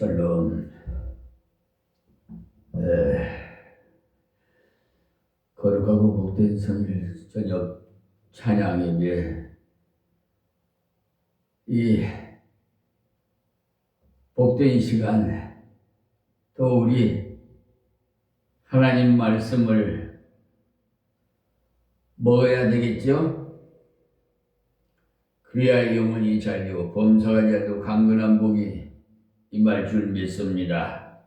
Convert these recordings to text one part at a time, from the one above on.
샬롬. 거룩하고 복된 성일 저녁 찬양 예배, 이 복된 시간, 또 우리 하나님 말씀을 먹어야 되겠죠? 그래야 영혼이 잘되고 범사가 잘되고 강건한 복이 임할 줄 믿습니다.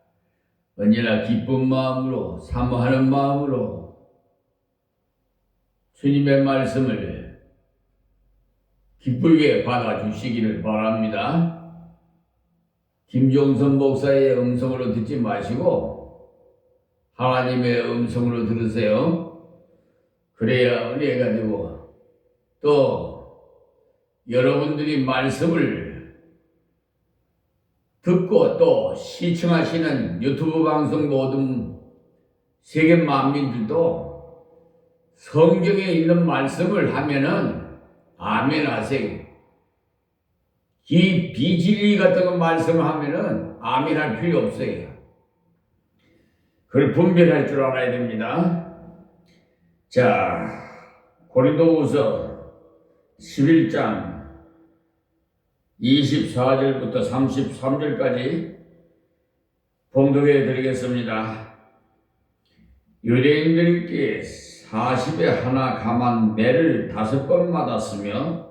언제나 기쁜 마음으로 사모하는 마음으로 주님의 말씀을 기쁘게 받아주시기를 바랍니다. 김종선 목사의 음성으로 듣지 마시고 하나님의 음성으로 들으세요. 그래야 은혜가 되고, 또 여러분들이 말씀을 듣고 또 시청하시는 유튜브 방송 모든 세계 만민들도 성경에 있는 말씀을 하면은 아멘 하세요. 이 비진리 같은 거 말씀을 하면은 아멘 할 필요 없어요. 그걸 분별할 줄 알아야 됩니다. 자, 고린도후서 11장 24절부터 33절까지 봉독해 드리겠습니다. 유대인들께 40에 하나 감한 매를 5번 맞았으며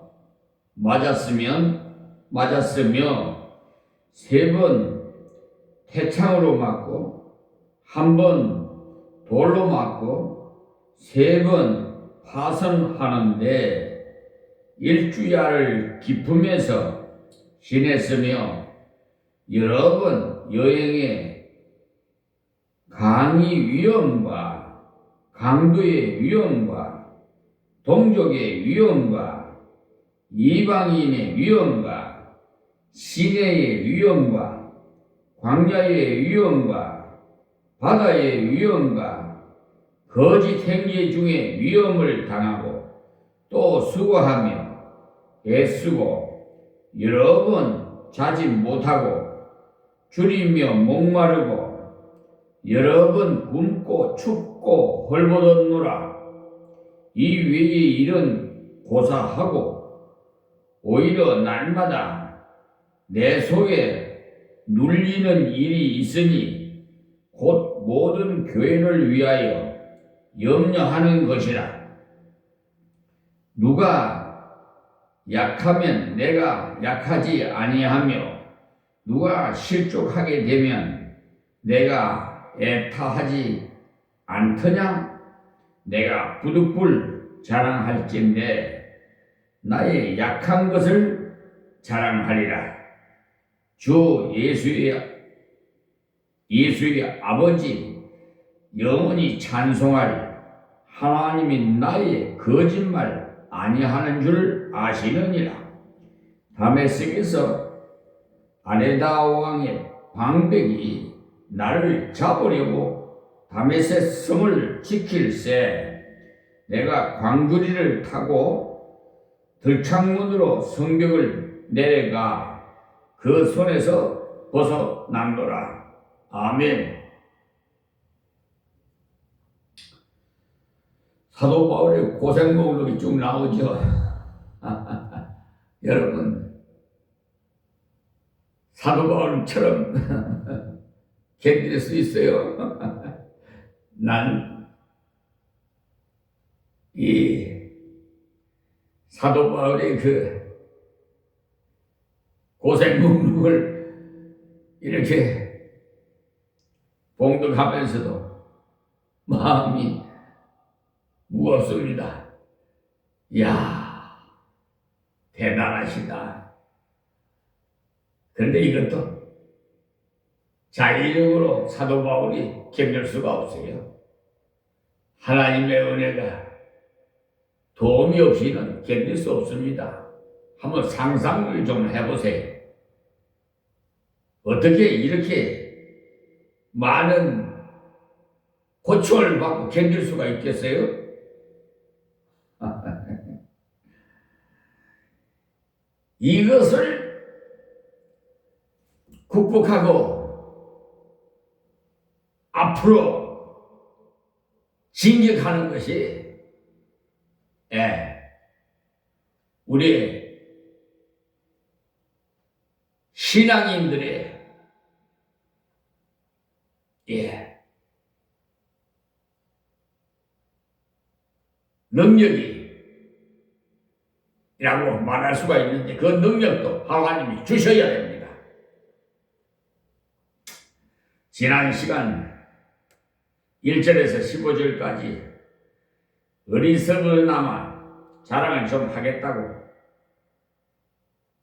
3번 태창으로 맞고 1번 돌로 맞고 3번 파선하는데 일주야를 기품에서 지냈으며 여러 번 여행에 강의 위험과 강도의 위험과 동족의 위험과 이방인의 위험과 시내의 위험과 광야의 위험과 바다의 위험과 거짓 행위 중에 위험을 당하고 또 수고하며 애쓰고 여러 번 자지 못하고 줄이며 목마르고 여러 번 굶고 춥고 헐벗었노라. 이 외의 일은 고사하고 오히려 날마다 내 속에 눌리는 일이 있으니 곧 모든 교회를 위하여 염려하는 것이라. 누가 약하면 내가 약하지 아니하며 누가 실족하게 되면 내가 애타하지 않더냐? 내가 부득불 자랑할진대 나의 약한 것을 자랑하리라. 주 예수의 아버지 영원히 찬송하리. 하나님이 나의 거짓말 아니하는 줄 아시느니라. 다메섹에서 아레다 왕의 방백이 나를 잡으려고 다메섹 성을 지킬세 내가 광주리를 타고 들창문으로 성벽을 내려가 그 손에서 벗어난노라. 아멘. 사도 바울의 고생 목록이 쭉 나오죠. 여러분, 사도 바울처럼 견딜 수 있어요? 난 이 사도 바울의 그 고생 목록을 이렇게 봉독하면서도 마음이 무겁습니다. 이야, 대단하시다. 그런데 이것도 자기적으로 사도 바울이 견딜 수가 없어요. 하나님의 은혜가 도움이 없이는 견딜 수 없습니다. 한번 상상을 좀 해보세요. 어떻게 이렇게 많은 고충을 받고 견딜 수가 있겠어요? 이것을 극복하고 앞으로 진격하는 것이 우리 신앙인들의 능력이라고 말할 수가 있는데 그 능력도 하나님이 주셔야 됩니다. 지난 시간 1절에서 15절까지 어리석으나마 자랑을 좀 하겠다고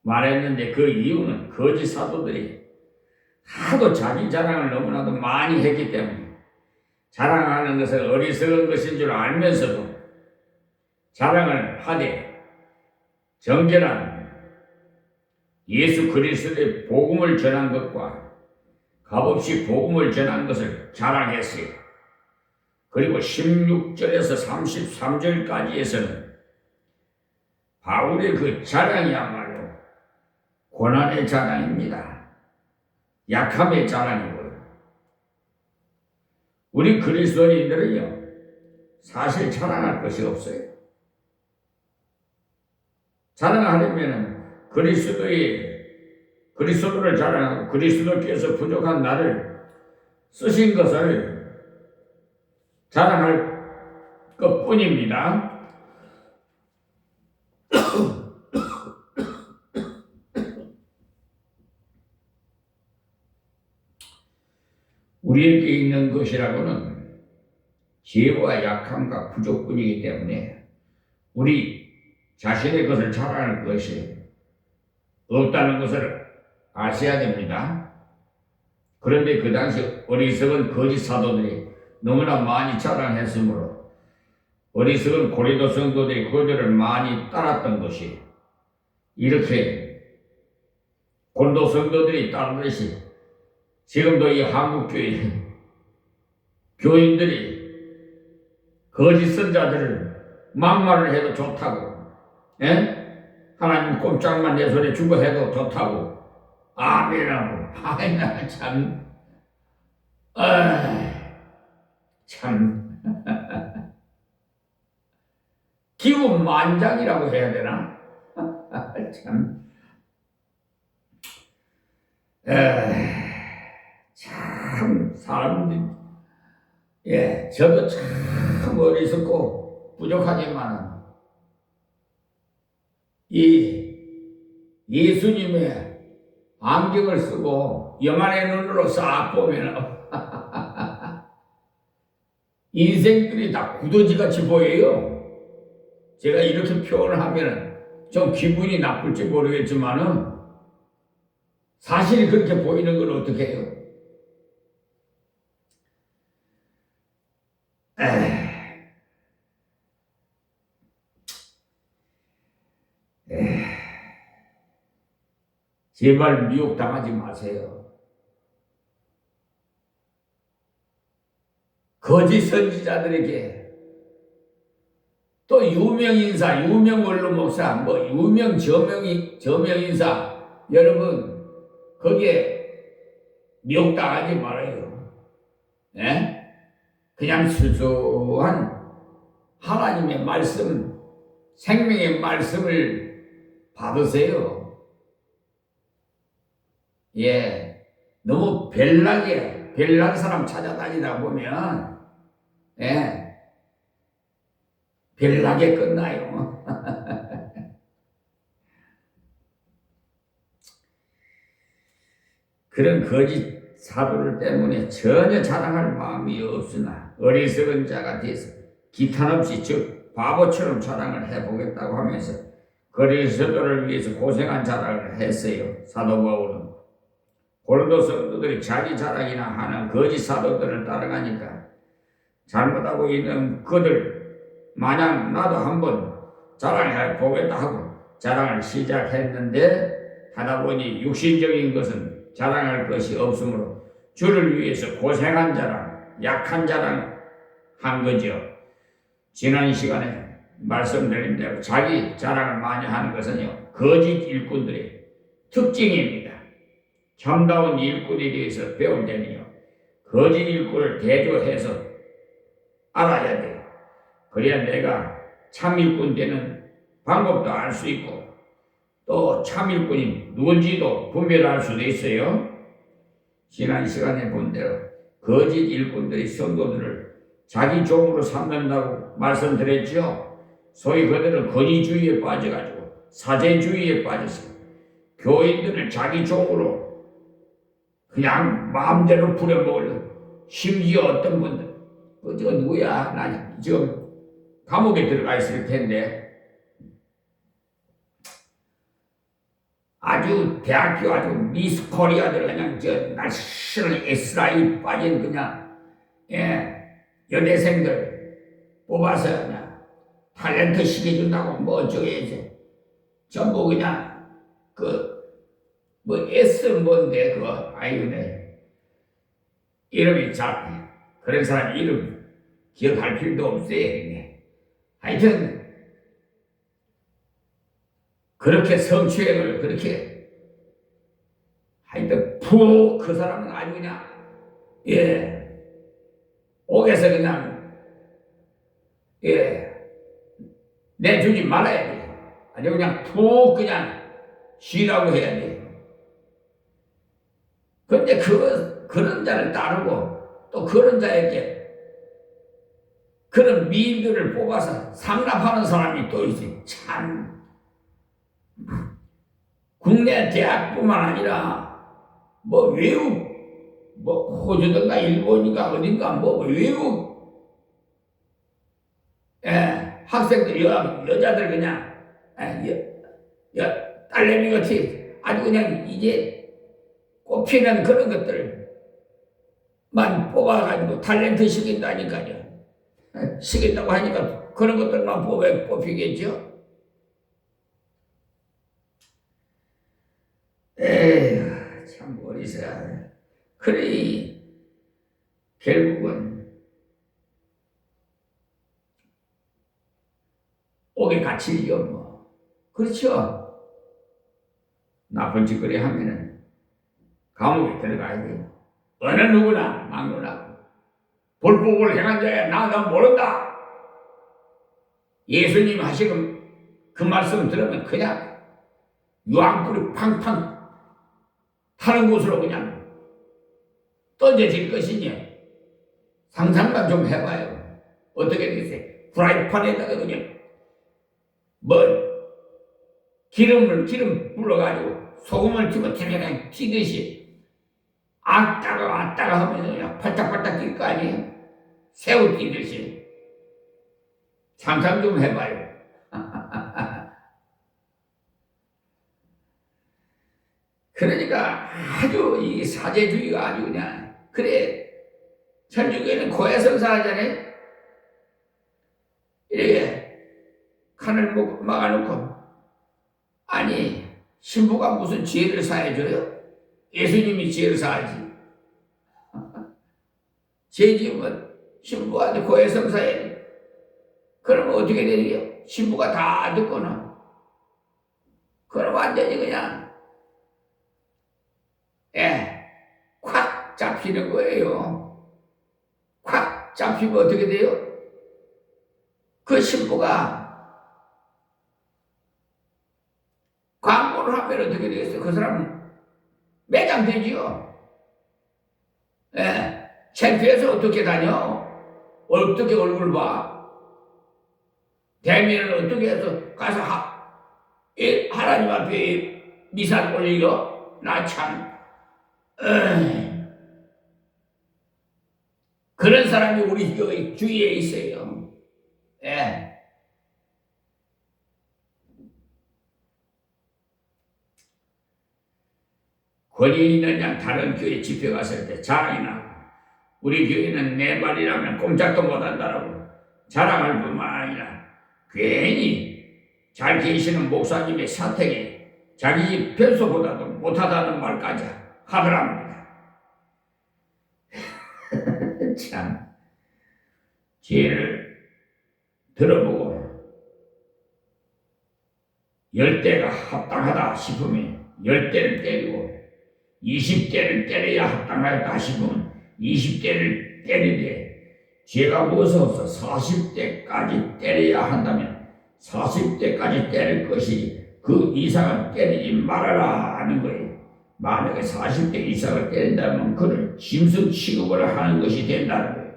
말했는데 그 이유는 거짓 사도들이 하도 자기 자랑을 너무나도 많이 했기 때문에 자랑하는 것은 어리석은 것인 줄 알면서도 자랑을 하되 정결한 예수 그리스도의 복음을 전한 것과 값없이 복음을 전한 것을 자랑했어요. 그리고 16절에서 33절까지에서는 바울의 그 자랑이야말로 고난의 자랑입니다. 약함의 자랑이고요. 우리 그리스도인들은요, 사실 자랑할 것이 없어요. 자랑하려면 그리스도를 자랑하고 그리스도께서 부족한 나를 쓰신 것을 자랑할 것뿐입니다. 우리에게 있는 것이라고는 죄와 약함과 부족뿐이기 때문에 우리 자신의 것을 자랑할 것이 없다는 것을 아셔야 됩니다. 그런데 그 당시 어리석은 거짓 사도들이 너무나 많이 자랑했으므로 어리석은 고린도 성도들이 그들을 많이 따랐던 것이 이렇게 고린도 성도들이 따르듯이 지금도 이 한국교회 교인들이 거짓 선자들을 막말을 해도 좋다고, 하나님 꼼짝만 내 손에 주고 해도 좋다고 아멘이라고. 아이나 참 기운 만장이라고 해야 되나? 참 사람들이 저도 참 어리석고 부족하지만 이 예수님의 안경을 쓰고 영안의 눈으로 싹 보면 인생들이 다 구더지같이 보여요. 제가 이렇게 표현을 하면 좀 기분이 나쁠지 모르겠지만은 사실이 그렇게 보이는 걸 어떻게 해요? 제발 미혹당하지 마세요. 거짓 선지자들에게 또 유명 인사, 유명 원로 목사, 뭐 유명 저명 인사, 여러분 거기에 미혹당하지 말아요. 그냥 수수한 하나님의 말씀, 생명의 말씀을 받으세요. 너무 별난 사람 찾아다니다 보면 별나게 끝나요. 그런 거짓 사도들 때문에 전혀 자랑할 마음이 없으나 어리석은 자가 돼서 기탄없이 즉 바보처럼 자랑을 해보겠다고 하면서 그리스도를 위해서 고생한 자랑을 했어요. 사도 바울은 고린도 성도들이 자기 자랑이나 하는 거짓 사도들을 따라가니까 잘못하고 있는 그들 마냥 나도 한번 자랑해 보겠다 하고 자랑을 시작했는데 하다 보니 육신적인 것은 자랑할 것이 없으므로 주를 위해서 고생한 자랑, 약한 자랑 한 거죠. 지난 시간에 말씀드린 대로 자기 자랑을 많이 하는 것은요, 거짓 일꾼들의 특징입니다. 참다운 일꾼에 대해서 배울 때는요, 거짓 일꾼을 대조해서 알아야 돼요. 그래야 내가 참 일꾼 되는 방법도 알 수 있고, 또 참 일꾼이 누군지도 분별할 수도 있어요. 지난 시간에 본 대로 거짓 일꾼들이 성도들을 자기 종으로 삼는다고 말씀드렸죠. 소위 그들은 거짓주의에 빠져가지고 사제주의에 빠져서 교인들을 자기 종으로 그냥 마음대로 부려먹으려. 심지어 어떤 분들, 저 누구야? 나 지금 감옥에 들어가 있을 텐데, 아주 대학교 아주 미스 코리아들 그냥 날씬한 S라인 빠진 그냥 여대생들 뽑아서 그냥 탤런트 시켜준다고 뭐 어쩌게 전부 그냥 뭐 S 뭔데 그거 아이네 이름이 잘 그런 사람 이름 기억할 필요도 없어요. 하여튼 그렇게 성추행을 그렇게 하여튼 푹 그 사람은 아주 그냥 옥에서 그냥 내주지 말아야 돼. 아주 그냥 푹 그냥 쉬라고 해야 돼. 근데 그런 자를 따르고 또 그런 자에게 그런 미인들을 뽑아서 상납하는 사람이 또 있지. 참 국내 대학뿐만 아니라 뭐 외국 뭐 호주든가 일본인가 어딘가 뭐 외국 학생들 여자들 그냥 딸내미 같이 아주 그냥 이제 꼽히는 그런 것들만 뽑아가지고 탤런트 시킨다니까요. 시킨다고 하니까 그런 것들만 뽑히겠죠. 에휴, 참 어리석어. 그래, 결국은 옥에 갇히죠, 뭐. 그렇죠? 나쁜 짓거리 하면은 감옥에 들어가야 돼요. 어느 누구나 막론하고 불법을 행한 자야 나 모른다. 예수님 하시는 그 말씀 들으면 그냥 유황불이 팡팡 타는 곳으로 그냥 던져질 것이니 상상만 좀 해봐요. 어떻게 되세요? 프라이팬에다가 그냥 뭐 기름 불어가지고 소금을 튀면 그냥 튀듯이 아따가 하면서 그냥 팔딱팔딱 뛸 거 아니에요? 새우 뛰듯이. 상상 좀 해봐요. 그러니까 아주 이 사제주의가 아주 그냥 그래. 천주교는 고해성사 하잖아요. 이렇게 칸을 막아놓고 아니 신부가 무슨 죄를 사해줘요? 예수님이 죄를 사하지. 죄 지으면 신부한테 고해성사해야 돼. 그러면 어떻게 되요? 신부가 다 듣고는 그럼 완전히 그냥 콱 잡히는 거예요. 콱 잡히면 어떻게 돼요? 그 신부가 광고를 하면 어떻게 되겠어요? 그 사람은 매장되지요. 창피해서 어떻게 다녀? 어떻게 얼굴 봐? 대면을 어떻게 해서 가서 하나님 앞에 미사를 올리려? 나 참 그런 사람이 우리 주위에 있어요. 권위 있는 양 다른 교회 집회 갔을 때 자랑이 나고 우리 교회는 내 말이라면 꼼짝도 못한다라고 자랑할 뿐만 아니라 괜히 잘 계시는 목사님의 사택이 자기 집 변소보다도 못하다는 말까지 하더랍니다. 참 죄를 들어보고 열대가 합당하다 싶으면 열대를 때리고 20대를 때려야 합당하다 싶으면 20대를 때리되 죄가 무서워서 40대까지 때려야 한다면 40대까지 때릴 것이 그 이상을 때리지 말아라 하는 거예요. 만약에 40대 이상을 때린다면 그를 짐승 취급을 하는 것이 된다는 거예요.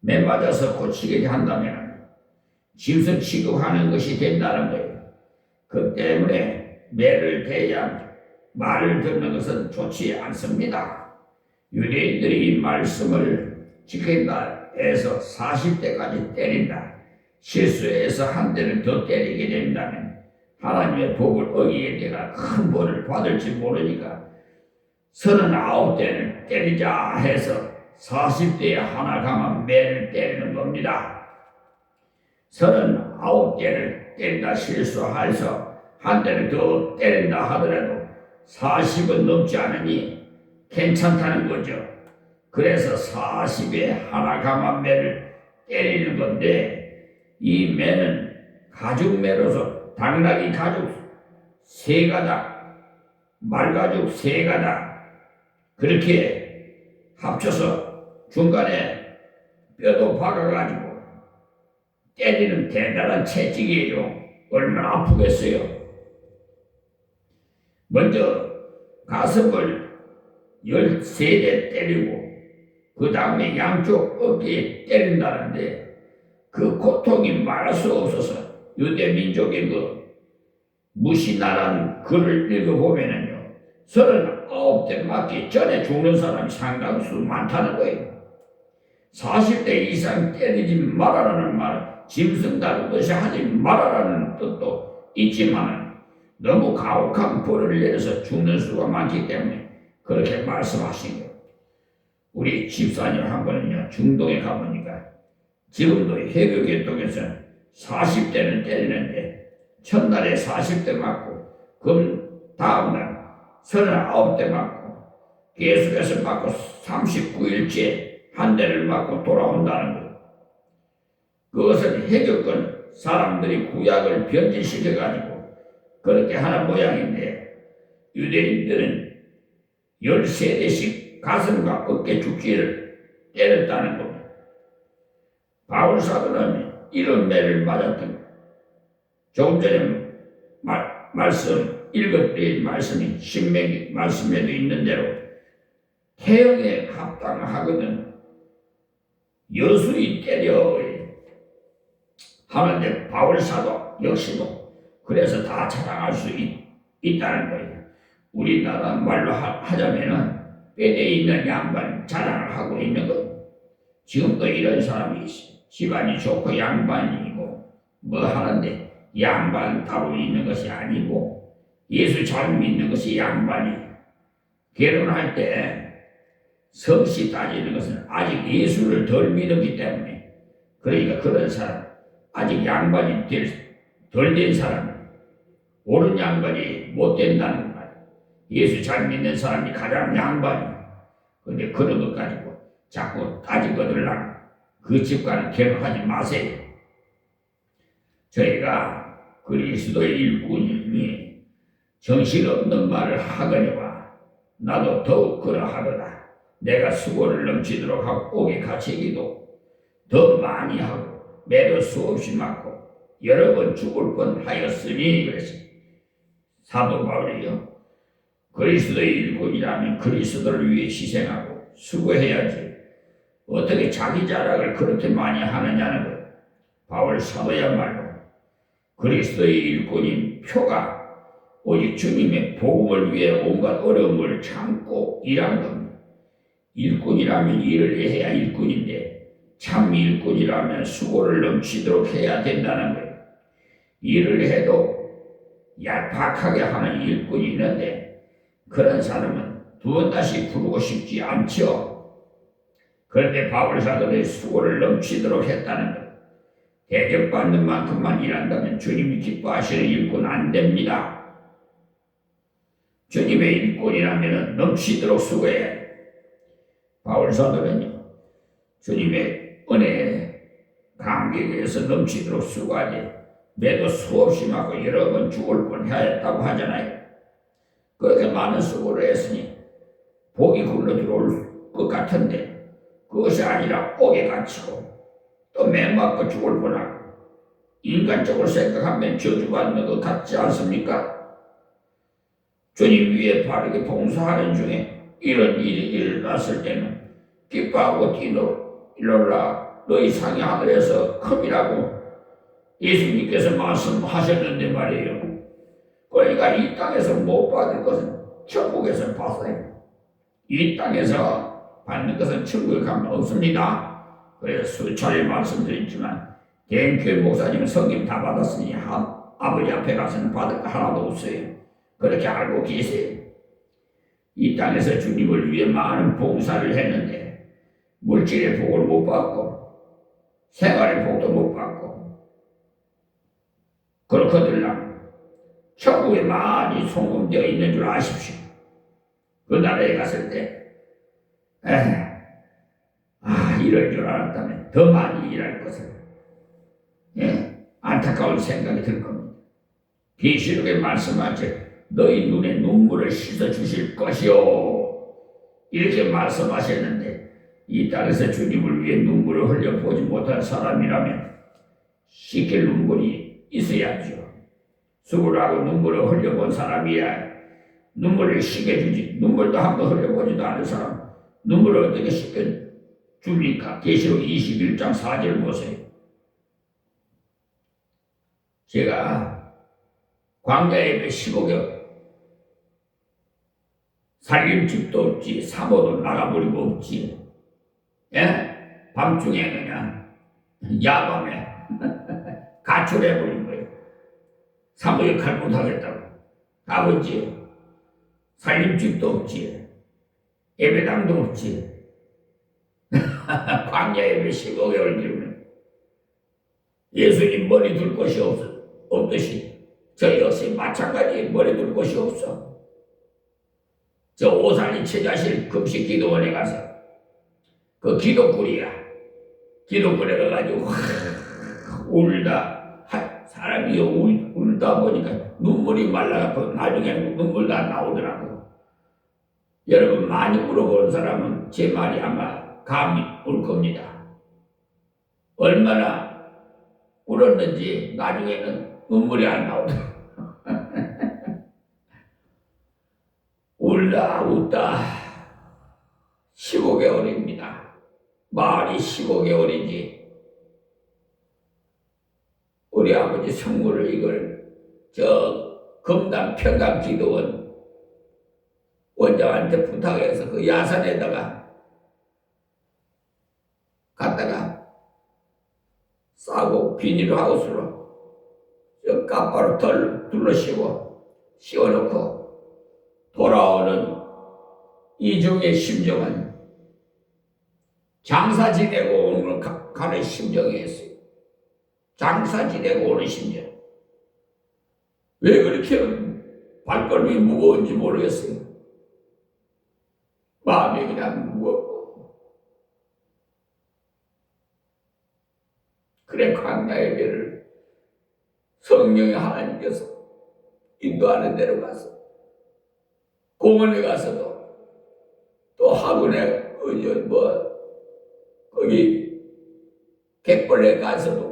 매 맞아서 고치게 한다면 짐승 취급하는 것이 된다는 거예요. 그 때문에 매를 대야 말을 듣는 것은 좋지 않습니다. 유대인들이 이 말씀을 지킨다 해서 40대까지 때린다. 실수해서 한 대를 더 때리게 된다면 하나님의 법을 어기게 되가 큰 벌을 받을지 모르니까 39대를 때리자 해서 40대에 하나 강한 매를 때리는 겁니다. 39대를 때린다 실수해서 한 대를 더 때린다 하더라도 40은 넘지 않으니 괜찮다는 거죠. 그래서 40에 하나 강한 매를 때리는 건데 이 매는 가죽매로서 당나귀 가죽 3가닥, 말가죽 3가닥 그렇게 합쳐서 중간에 뼈도 박아가지고 때리는 대단한 채찍이에요. 얼마나 아프겠어요. 먼저 가슴을 13대 때리고 그 다음에 양쪽 어깨에 때린다는데 그 고통이 말할 수 없어서 유대 민족의 그 무신나라는 글을 읽어보면은요 39대 맞기 전에 죽는 사람이 상당수 많다는 거예요. 40대 이상 때리지 말아라는 말은 짐승 다루듯이 하지 말아라는 뜻도 있지만 너무 가혹한 벌을 내려서 죽는 수가 많기 때문에 그렇게 말씀하신 거예요. 우리 집사님 한 번은요 중동에 가보니까 지금도 해교계통에서는 40대를 때리는데 첫날에 40대 맞고 그럼 다음날 39대 맞고 계속해서 맞고 39일째 한 대를 맞고 돌아온다는 거예요. 그것은 해교권 사람들이 구약을 변질시켜가지고 그렇게 하는 모양인데 유대인들은 13대씩 가슴과 어깨 죽지를 때렸다는 겁니다. 바울 사도는 이런 매를 맞았던 조금 전에 읽었던 말씀이 신명기 말씀에도 있는 대로 태형에 합당하거든 여수이 때려 하는데 바울 사도 역시도 그래서 다 자랑할 수 있다는 거예요. 우리나라 말로 하자면은 뼈대에 있는 양반 자랑을 하고 있는 거예요. 지금도 이런 사람이 있어요. 집안이 좋고 양반이고 뭐 하는데 양반 따로 있는 것이 아니고 예수 잘 믿는 것이 양반이에요. 결혼할 때 성씨 따지는 것은 아직 예수를 덜 믿었기 때문에 그러니까 그런 사람 아직 양반이 덜 된 사람 옳은 양반이 못 된다는 말. 예수 잘 믿는 사람이 가장 양반이에요. 그런데 그런 것 가지고 자꾸 따지거들랑 그 집과는 결혼하지 마세요. 저희가 그리스도의 일꾼이 정신없는 말을 하거니와 나도 더욱 그러하도다. 내가 수고를 넘치도록 하고 옥에 갇히기도 더 많이 하고 매도 수없이 맞고 여러 번 죽을 뻔하였으니 그랬어요. 사도 바울이요. 그리스도의 일꾼이라면 그리스도를 위해 희생하고 수고해야지 어떻게 자기 자랑을 그렇게 많이 하느냐는 거예요. 바울 사도야말로 그리스도의 일꾼인 표가 오직 주님의 복음을 위해 온갖 어려움을 참고 일한 겁니다. 일꾼이라면 일을 해야 일꾼인데 참 일꾼이라면 수고를 넘치도록 해야 된다는 거예요. 일을 해도 얄팍하게 하는 일꾼이 있는데 그런 사람은 두 번 다시 부르고 싶지 않죠. 그런데 바울 사도의 수고를 넘치도록 했다는 것. 대접받는 만큼만 일한다면 주님이 기뻐하시는 일꾼 안 됩니다. 주님의 일꾼이라면 넘치도록 수고해야 해요. 바울 사도는요. 주님의 은혜에 감격에서 넘치도록 수고하지 매도 수없이 맞고 여러 번 죽을 뻔하였다고 하잖아요. 그렇게 많은 수고를 했으니 복이 굴러 들어올 것 같은데 그것이 아니라 옥에 갇히고 또 맹맞고 죽을 뻔하고 인간적으로 생각하면 저주받는 것 같지 않습니까? 주님 위에 바르게 봉사하는 중에 이런 일이 일어났을 때는 기뻐하고 뛰놀라 너희 상이 하늘에서 큼이라고 예수님께서 말씀하셨는데 말이에요. 그러니까 이 땅에서 못 받을 것은 천국에서 받아요. 이 땅에서 받는 것은 천국에 가면 없습니다. 그래서 수차례 말씀드렸지만 대형교회 목사님 성김 다 받았으니 아버지 앞에 가서는 받을 거 하나도 없어요. 그렇게 알고 계세요. 이 땅에서 주님을 위해 많은 봉사를 했는데 물질의 복을 못 받고 생활의 복도 못 받고 그렇거들랑 천국에 많이 송금되어 있는 줄 아십시오. 그 나라에 갔을 때 이럴 줄 알았다면 더 많이 일할 것을 안타까운 생각이 들 겁니다. 계시록에 말씀하지 너희 눈에 눈물을 씻어 주실 것이요 이렇게 말씀하셨는데 이 땅에서 주님을 위해 눈물을 흘려보지 못한 사람이라면 씻길 눈물이 있어야죠. 수고하고 눈물을 흘려본 사람이야 눈물을 씻겨주지. 눈물도 한번 흘려보지도 않은 사람 눈물을 어떻게 씻겨줍니까? 계시록 21장 4절 보세요. 제가 광야에 15개월 살림집도 없지 사모도 나가버리고 없지. 밤중에 그냥 야밤에 가출해버린 거예요. 사모 역할 못하겠다고. 아버지 살림집도 없지 예배당도 없지. 광야에 15개월 기르면 예수님 머리 둘 곳이 없듯이 저 역시 마찬가지 머리 둘 곳이 없어. 저 오산리 처자실 금식 기도원에 가서 그 기도구리야. 기도구리에 가가지고 울다 사람이 울다 보니까 눈물이 말라가고 나중에는 눈물도 안 나오더라고. 여러분 많이 울어본 사람은 제 말이 아마 감이 올 겁니다. 얼마나 울었는지 나중에는 눈물이 안 나오더라고. 울다 웃다 15개월입니다. 말이 15개월이지. 우리 아버지 성물을 이걸 저 금당 평강 기도원 원장한테 부탁해서 그 야산에다가 갖다가 싸고 비닐하우스로 저 까빠로 둘러 씌워놓고 돌아오는 이중의 심정은 장사 지내고 오는 가는 심정이었어요. 장사 지내고 오는 심정. 왜 그렇게 발걸음이 무거운지 모르겠어요. 마음이 그냥 무겁고. 그래 광야의 배를 성령의 하나님께서 인도하는 데로 가서 공원에 가서도 또 학원에 거기 갯벌에 가서도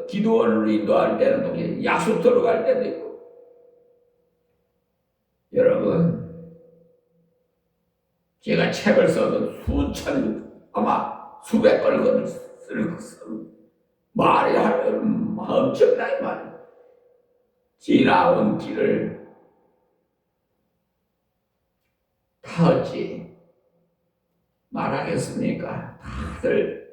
기도원으로 인도할 때는 또 약수터로 갈 때도 있고. 여러분 제가 책을 써도 아마 수백 권을 말이 하면 엄청나게 많아요. 지나온 길을 다 어찌 말하겠습니까? 다들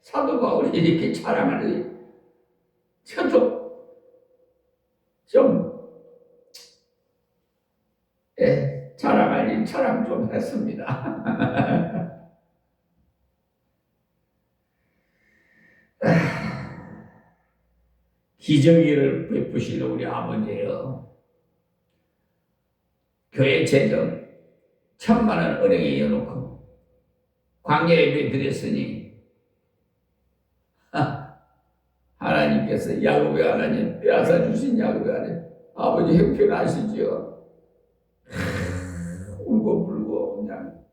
사도 바울이 이렇게 자랑하니 저도 좀 자랑할 일 자랑 좀 했습니다. 기저귀를 베푸시는 우리 아버지예요. 교회 재정 1,000만 원 은행에 이어놓고 광야 예배 드렸으니 하나님께서 야곱의 하나님 빼앗아 주신 야곱의 하나님 아버지 형편하시지요? 울고 불고 그냥.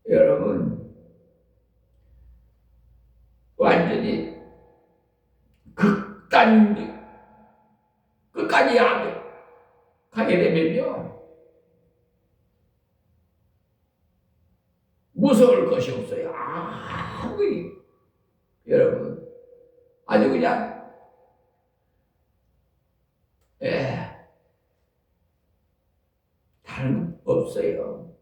여러분 완전히 끝까지 가게 되면요 무서울 것이 없어요. 여러분 아주 그냥 다른 없어요.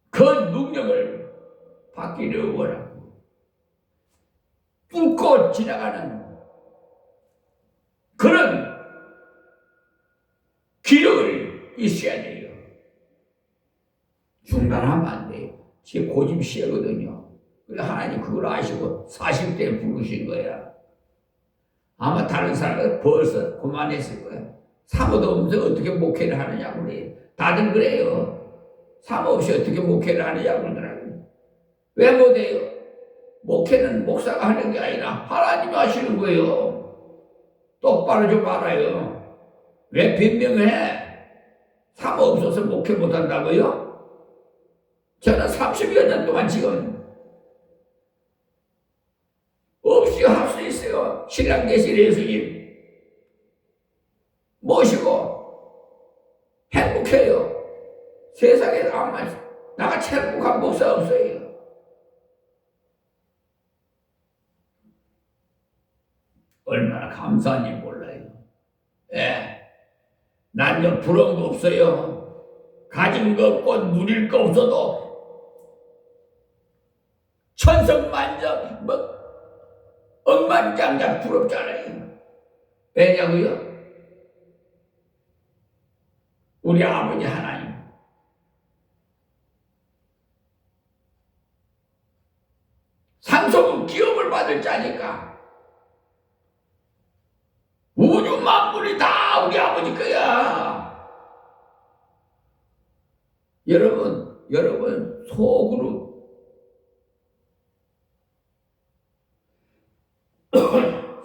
그 능력을 받기를 원하고 뚫고 지나가는 그런 기력을 있어야 돼요. 중단하면 안 돼요. 제 고집 시거든요. 그래 하나님 그걸 아시고 40대에 부르신 거야. 아마 다른 사람은 벌써 그만했을 거야. 사모도 없으면서 어떻게 목회를 하느냐고 그래요. 다들 그래요. 사모 없이 어떻게 목회를 하느냐고 그러더라고요. 왜 못해요? 목회는 목사가 하는 게 아니라 하나님이 하시는 거예요. 똑바로 좀 알아요. 왜 변명을 해? 사모 없어서 목회 못한다고요? 저는 30여 년 동안 지금 없이 할 수 있어요. 신랑 대신 예수님 모시고 행복해요. 세상에 아마 나같이 행복한 목사 없어요. 얼마나 감사한지 몰라요. 난 부러운 거 없어요. 가진 거 없고 누릴 거 없어도 천성만적 억만장자 부럽잖아요. 왜냐고요? 우리 아버지 하나님 상속은 기업을 받을 자니까 우주 만물이 다 우리 아버지 거야. 여러분 속으로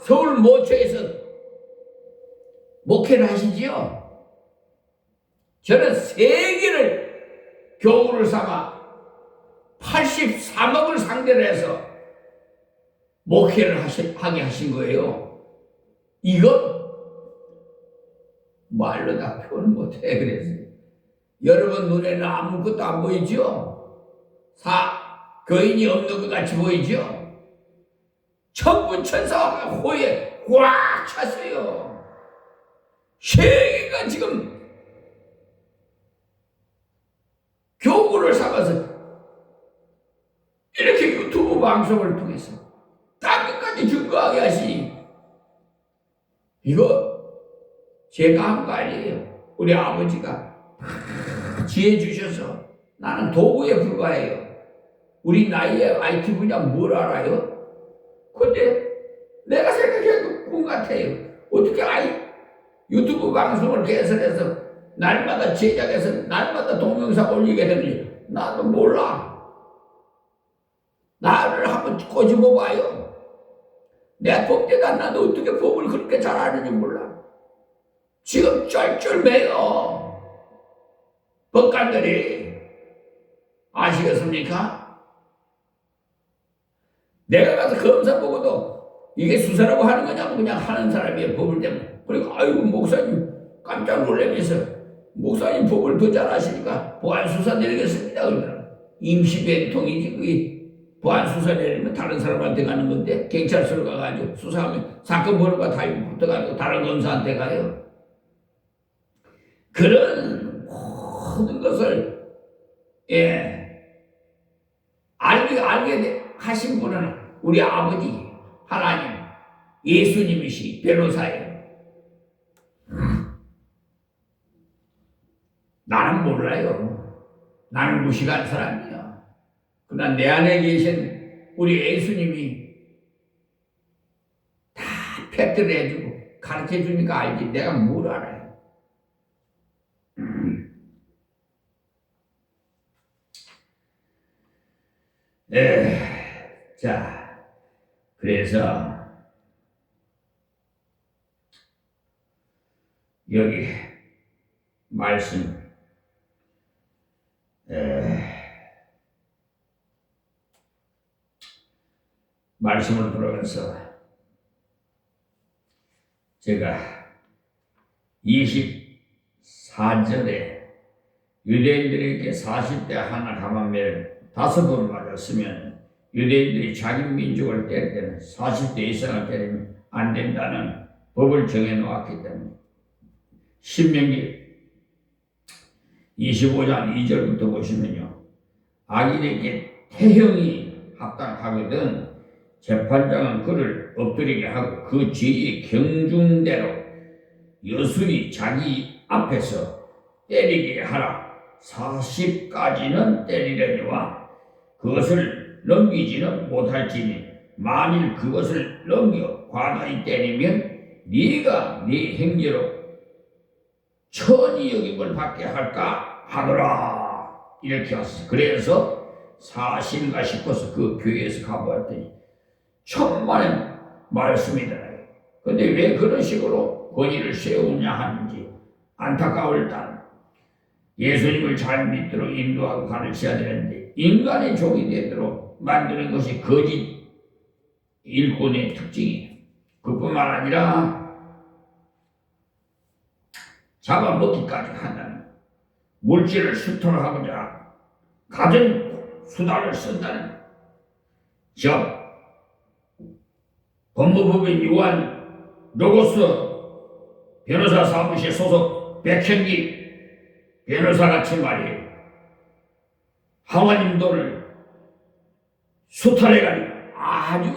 서울 모처에서 목회를 하시지요. 저는 세계를 교우를 삼아 83억을 상대로 해서 목회를 하게 하신 거예요. 이거 말로 다 표현 못해. 그랬어요. 여러분 눈에는 아무것도 안 보이죠? 거인이 없는 것 같이 보이죠? 천군천사가 호에 꽉 찼어요. 세계가 지금 교구를 삼아서 이렇게 유튜브 방송을 통해서 땅끝까지 증거하게 하시니 이거 제가 한 거 아니에요. 우리 아버지가 지혜 주셔서 나는 도구에 불과해요. 우리 나이에 IT 분야 뭘 알아요? 근데 내가 생각해도 꿈 같아요. 어떻게 유튜브 방송을 개설해서 날마다 제작해서 날마다 동영상 올리게 되는지 나도 몰라. 나를 한번 꼬집어 봐요. 내 법대도 안 나도 어떻게 법을 그렇게 잘 아는지 몰라. 지금 쩔쩔매요. 법관들이. 아시겠습니까? 내가 가서 검사 보고도 이게 수사라고 하는 거냐고 그냥 하는 사람이에요. 법을 때문에. 그리고 아이고 목사님 깜짝 놀라면서 목사님 법을 더 잘 아시니까 보안수사 내리겠습니다. 그러더라고요. 임시변통이지 그게 보안수사 내리면 다른 사람한테 가는 건데 경찰서로 가가지고 수사하면 사건 번호가 다 붙어가지고 다른 검사한테 가요. 그런 모든 것을 알게 하신 분은 우리 아버지 하나님 예수님이시 변호사예요. 나는 몰라요. 나는 무식한 사람이야. 그러나 내 안에 계신 우리 예수님이 다 팩트를 해주고 가르쳐주니까 알지 내가 뭘 알아요. 자, 그래서 여기 말씀 말씀을 들으면서 제가 24절에 유대인들에게 40대 하나 감한매를 5번 맞았으면 유대인들이 자기 민족을 때릴 때는 40대 이상을 때리면 안 된다는 법을 정해놓았기 때문에 신명기 25장 2절부터 보시면요, 악인에게 태형이 합당하거든 재판장은 그를 엎드리게 하고 그 죄의 경중대로 여술이 자기 앞에서 때리게 하라. 40까지는 때리려니와 그것을 넘기지는 못할지니 만일 그것을 넘겨 과다히 때리면 네가 네 행위로 천이 여김을 받게 할까 하더라. 이렇게 왔어요. 그래서 사실인가 싶어서 그 교회에서 가보았더니 천만의 말씀이더라. 근데 왜 그런 식으로 권위를 세우냐 하는지 안타까울 따름 예수님을 잘 믿도록 인도하고 가르쳐야 되는데 인간의 종이 되도록 만드는 것이 거짓 일꾼의 특징이에요. 그뿐만 아니라 잡아먹기까지 한다는 물질을 수탈하고자 가진 수단을 쓴다는 법무법인 유한 로고스 변호사 사무실 소속 백현기 변호사같이 말이에요. 하와님 돈을 수탈해가지고 아주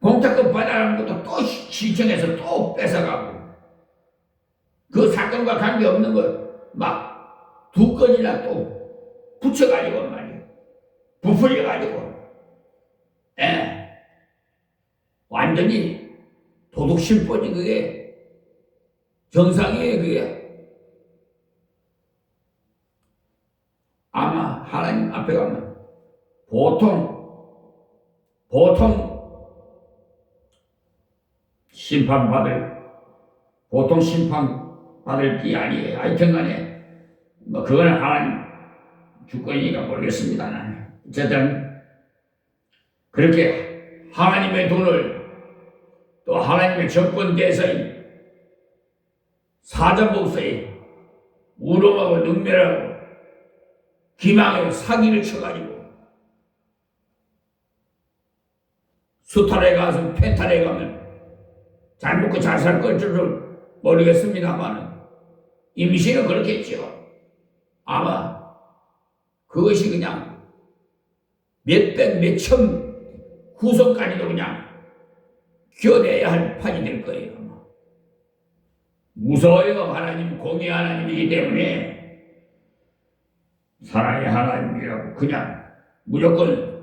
공탁금 받아가는 것도 또 신청해서 또 뺏어가고 그 사건과 관계없는 걸 막 2건이나 또 붙여가지고 말이에요. 부풀려가지고 완전히 도둑심보지. 그게 정상이에요. 그게 아마 하나님 앞에 가면 보통 심판받을 게 아니에요. 하여튼간에 뭐 그거는 하나님 주권이니까 모르겠습니다. 어쨌든 그렇게 하나님의 돈을 또 하나님의 정권대서인 사자복서에 우롱하고 능멸하고 기망에 사기를 쳐가지고 수탈에 가서 펜탈에 가면 잘 먹고 잘 살 걸 줄을 모르겠습니다만 임시는 그렇겠죠. 아마 그것이 그냥 몇백 몇천 후손까지도 그냥 겨내야 할 판이 될 거예요. 무서워요. 하나님 공의 하나님이기 때문에 사랑의 하나님이라고 그냥 무조건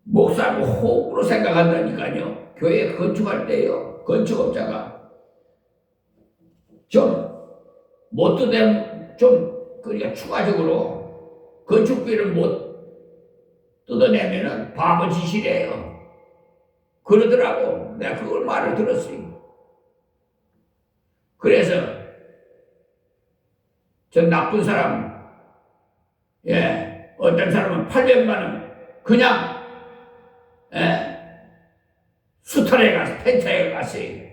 목사고 호흡으로 생각한다니까요. 교회 건축할 때요, 건축업자가 좀 못뜯은 좀 그러니까 추가적으로 건축비를 못 뜯어내면은 바보 짓이래요. 그러더라고. 내가 그걸 말을 들었어요. 그래서 저 나쁜 사람, 어떤 사람은 800만 원 그냥 수탈에 가서 펜타에 갔어요.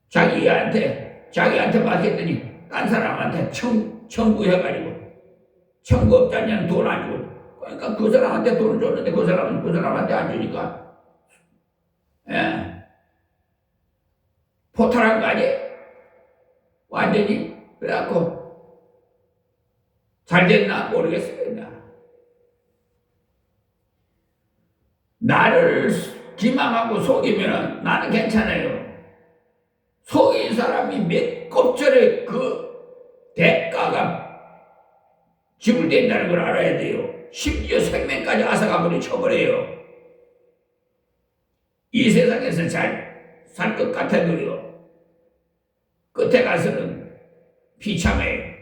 자기한테 맡겼더니 딴 사람한테 청구해가지고 청구업자냐는 돈 안 주고, 그러니까 그 사람한테 돈을 줬는데 그 사람은 그 사람한테 안 주니까 포탈한 거 아니에요? 완전히. 그래갖고 잘 됐나 모르겠습니다. 나를 기망하고 속이면 나는 괜찮아요. 속인 사람이 몇 곱절의 그 대가가 지불된다는 걸 알아야 돼요. 심지어 생명까지 앗아가버려 쳐버려요. 이 세상에서 잘 살 것 같아도요, 끝에 가서는 비참해요.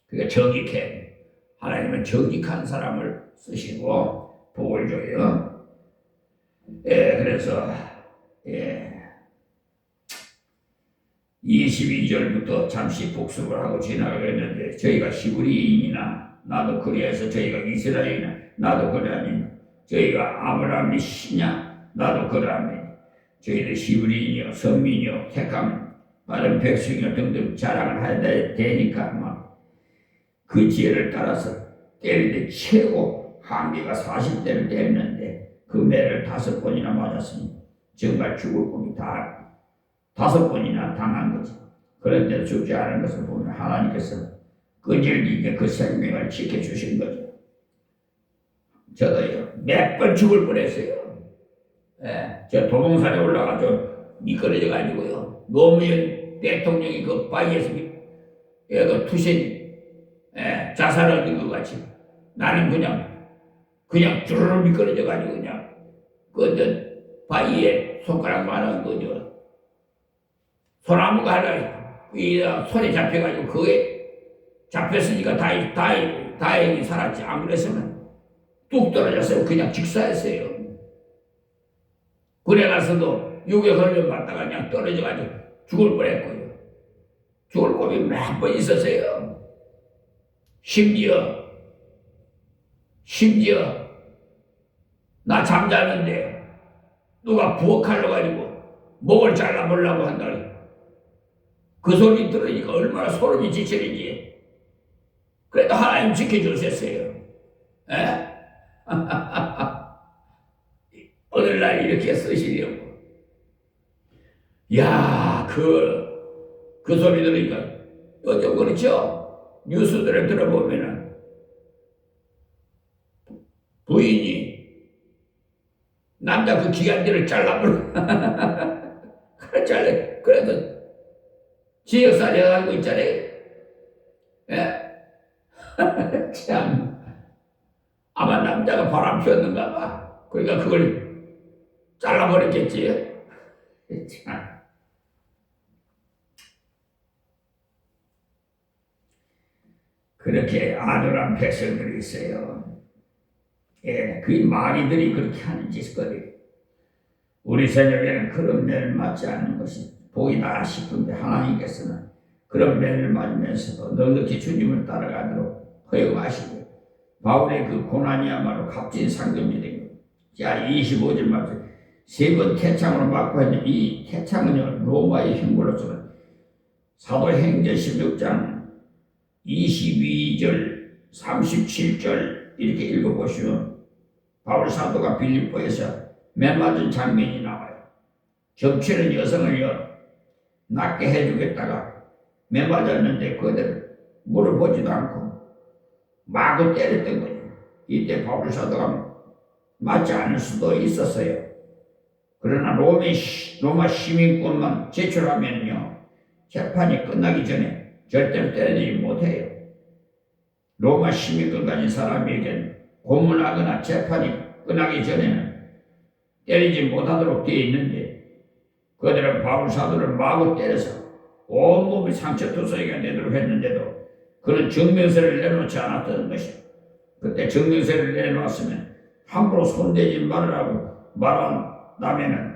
그게 정직해. 하나님은 정직한 사람을 쓰시고 복을 줘요. 그래서 22절부터 잠시 복습을 하고 지나가겠는데 저희가 히브리인이나 나도 그리해서 저희가 이스라엘이나 나도 그러하니 저희가 아브라함의 씨냐 나도 그러하니 저희들 히브리인이요 선민이요 택함 받은 백성이요 등등 자랑을 해야 되니까 막 그 지혜를 따라서 때릴 때 최고 한계가 40대를 때렸는데 그 매를 5번이나 맞았으니 정말 죽을 뻔이 다 5번이나 당한 거지. 그런데 죽지 않은 것을 보면 하나님께서 끈질기게 그 생명을 지켜주신 거죠. 저도요 몇 번 죽을 뻔했어요. 예, 저 도봉산에 올라가서 미끄러져 가지고요 노무현 대통령이 그 바위에서 그 투신 자살하는 것 같이 나는 그냥 주르르 미끄러져 가지고 그냥 그 바위에 손가락만한 거죠. 소나무가 하나 손에 잡혀가지고 그게 잡혔으니까 다행히 살았지. 안 그랬으면 뚝 떨어졌어요. 그냥 직사했어요. 군에 가서도 6개 훈련 받다가 그냥 떨어져가지고 죽을 뻔했고요. 죽을 뻔이 몇 번 있었어요. 심지어 나 잠자는데 누가 부엌칼로 가지고 목을 잘라보려고 한다. 그 소리 들으니까 얼마나 소름이 지치는지. 그래도 하나님 지켜주셨어요. 오늘날 이렇게 쓰시려고. 야, 그 소리 들으니까 요즘 그렇죠? 뉴스들을 들어보면은 부인이 남자 그 기관들을 잘라버려. 그래도 지역살이 하고 있잖아요. 참. 아마 남자가 바람 피웠는가 봐. 그러니까 그걸 잘라버렸겠지. 참. 그렇게 아들한 백성들이 있어요. 그 마귀들이 그렇게 하는 짓거리. 우리 새벽에는 그런 매를 맞지 않는 것이 복이다 싶은데 하나님께서는 그런 매를 맞으면서도 넉넉히 주님을 따라가도록 허용하시고 바울의 그 고난이야말로 값진 상금이 되고 자 25절 말씀 3번 태창으로 맞고 했는데 이 태창은요 로마의 형벌로서는 사도행전 16장 22절 37절 이렇게 읽어보시면 바울 사도가 빌립보에서 매맞은 장면이 나와요. 점치는 여성을요 낫게 해주겠다가 매맞았는데 그들을 물어보지도 않고 마구 때렸던 거예요. 이때 바울 사도가 맞지 않을 수도 있었어요. 그러나 로마 시민권만 제출하면요 재판이 끝나기 전에 절대로 때리지 못해요. 로마 시민권 가진 사람에게는 고문하거나 재판이 끝나기 전에는 때리지 못하도록 되어 있는데 그들은 바울 사도를 마구 때려서 온몸이 상처투성이가 되도록 했는데도 그는 증명서를 내놓지 않았던 것이요. 그때 증명서를 내놓았으면 함부로 손대지 말으라고 말한다면은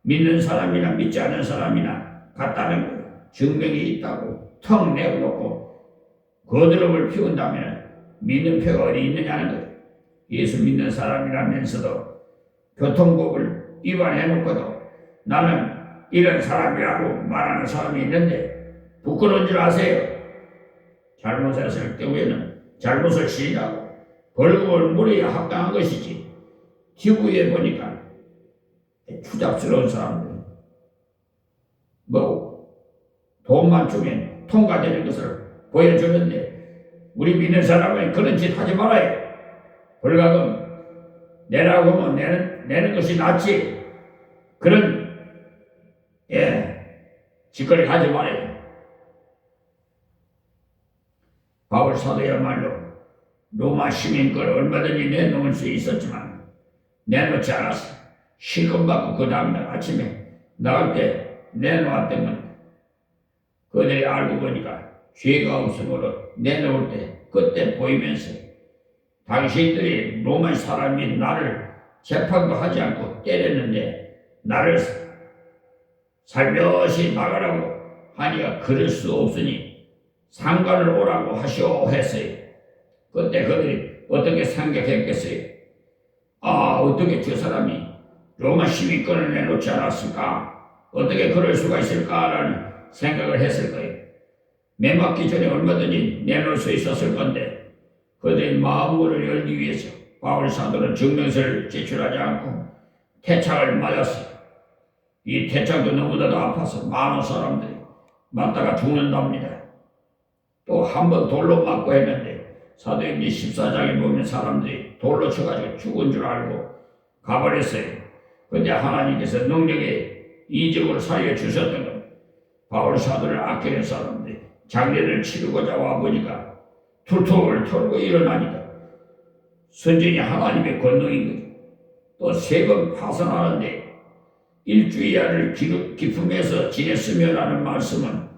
믿는 사람이나 믿지 않는 사람이나 같다는 거예요. 증명이 있다고 턱 내어놓고 거드름을 피운다면 믿는 표가 어디 있느냐는 거예요. 예수 믿는 사람이라면서도 교통법을 위반해놓고도 나는 이런 사람이라고 말하는 사람이 있는데 부끄러운 줄 아세요? 잘못했을 경우에는 잘못을 시인하고 벌금을 물어야 합당한 것이지. TV에 보니까 추잡스러운 사람들 돈만 주면 통과되는 것을 보여주는데 우리 믿는 사람은 그런 짓 하지 말아요. 벌금 내라고 하면 내는 것이 낫지. 그런 짓거리 하지 말아요. 바울 사도야말로 로마 시민권을 얼마든지 내놓을 수 있었지만 내놓지 않았어. 실컷 받고 그 다음날 아침에 나갈 때 내놓았던 건 그들이 알고 보니까 죄가 없으므로 내놓을 때 그때 보이면서 당신들이 로마 사람이 나를 재판도 하지 않고 때렸는데 나를 살며시 나가라고 하니가 그럴 수 없으니 상관을 오라고 하시오 했어요. 그때 그들이 어떻게 생각했겠어요? 어떻게 저 사람이 로마 시민권을 내놓지 않았을까? 어떻게 그럴 수가 있을까라는 생각을 했을 거예요. 매 맞기 전에 얼마든지 내놓을 수 있었을 건데 그들의 마음문을 열기 위해서 바울 사도는 증명서를 제출하지 않고 태착을 맞았어요. 이 태착도 너무나도 아파서 많은 사람들이 맞다가 죽는답니다. 또 한 번 돌로 맞고 했는데 사도행전 14장에 보면 사람들이 돌로 쳐가지고 죽은 줄 알고 가버렸어요. 근데 하나님께서 능력에 이적으로 살려주셨던 것. 바울 사도를 아끼는 사람들이 장례를 치르고자 와보니까 툴툴 털고 일어나니까 순전히 하나님의 권능인 거죠. 또 세 번 파선하는데 일주일을 기품에서 지냈으면 하는 말씀은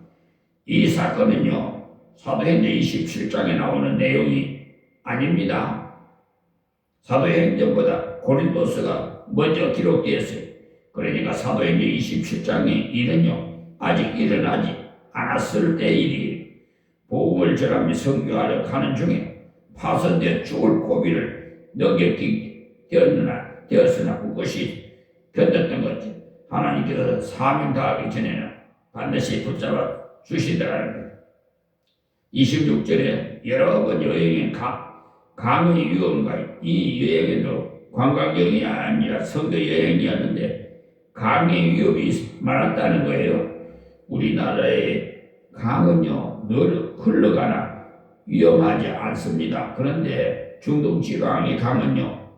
이 사건은요 사도행전 27장에 나오는 내용이 아닙니다. 사도행전보다 고린도서가 먼저 기록되었어요. 그러니까 사도행전 27장의 일은요 아직 일어나지 않았을 때 일이에요. 복음을 전하며 선교하려 가는 중에 파손되어 죽을 고비를 넘겼기 되었으나 그것이 견뎠던 거지. 하나님께서 사명 다하기 전에는 반드시 붙잡아 주시더라는 거예요. 26절에 여러 번 여행에 강의 위험과 이 여행에도 관광여행이 아니라 선교 여행이었는데 강의 위험이 많았다는 거예요. 우리나라의 강은요 늘 흘러가나 위험하지 않습니다. 그런데 중동 지방의 강은요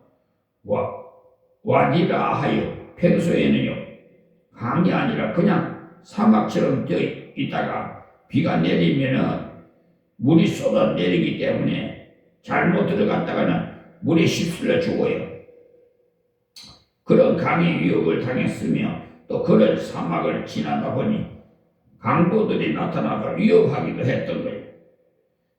와디라 하여 평소에는요 강이 아니라 그냥 사막처럼 되어 있다가 비가 내리면은 물이 쏟아내리기 때문에 잘못 들어갔다가는 물에 휩쓸려 죽어요. 그런 강의 위협을 당했으며 또 그런 사막을 지나다 보니 강도들이 나타나서 위협하기도 했던 거예요.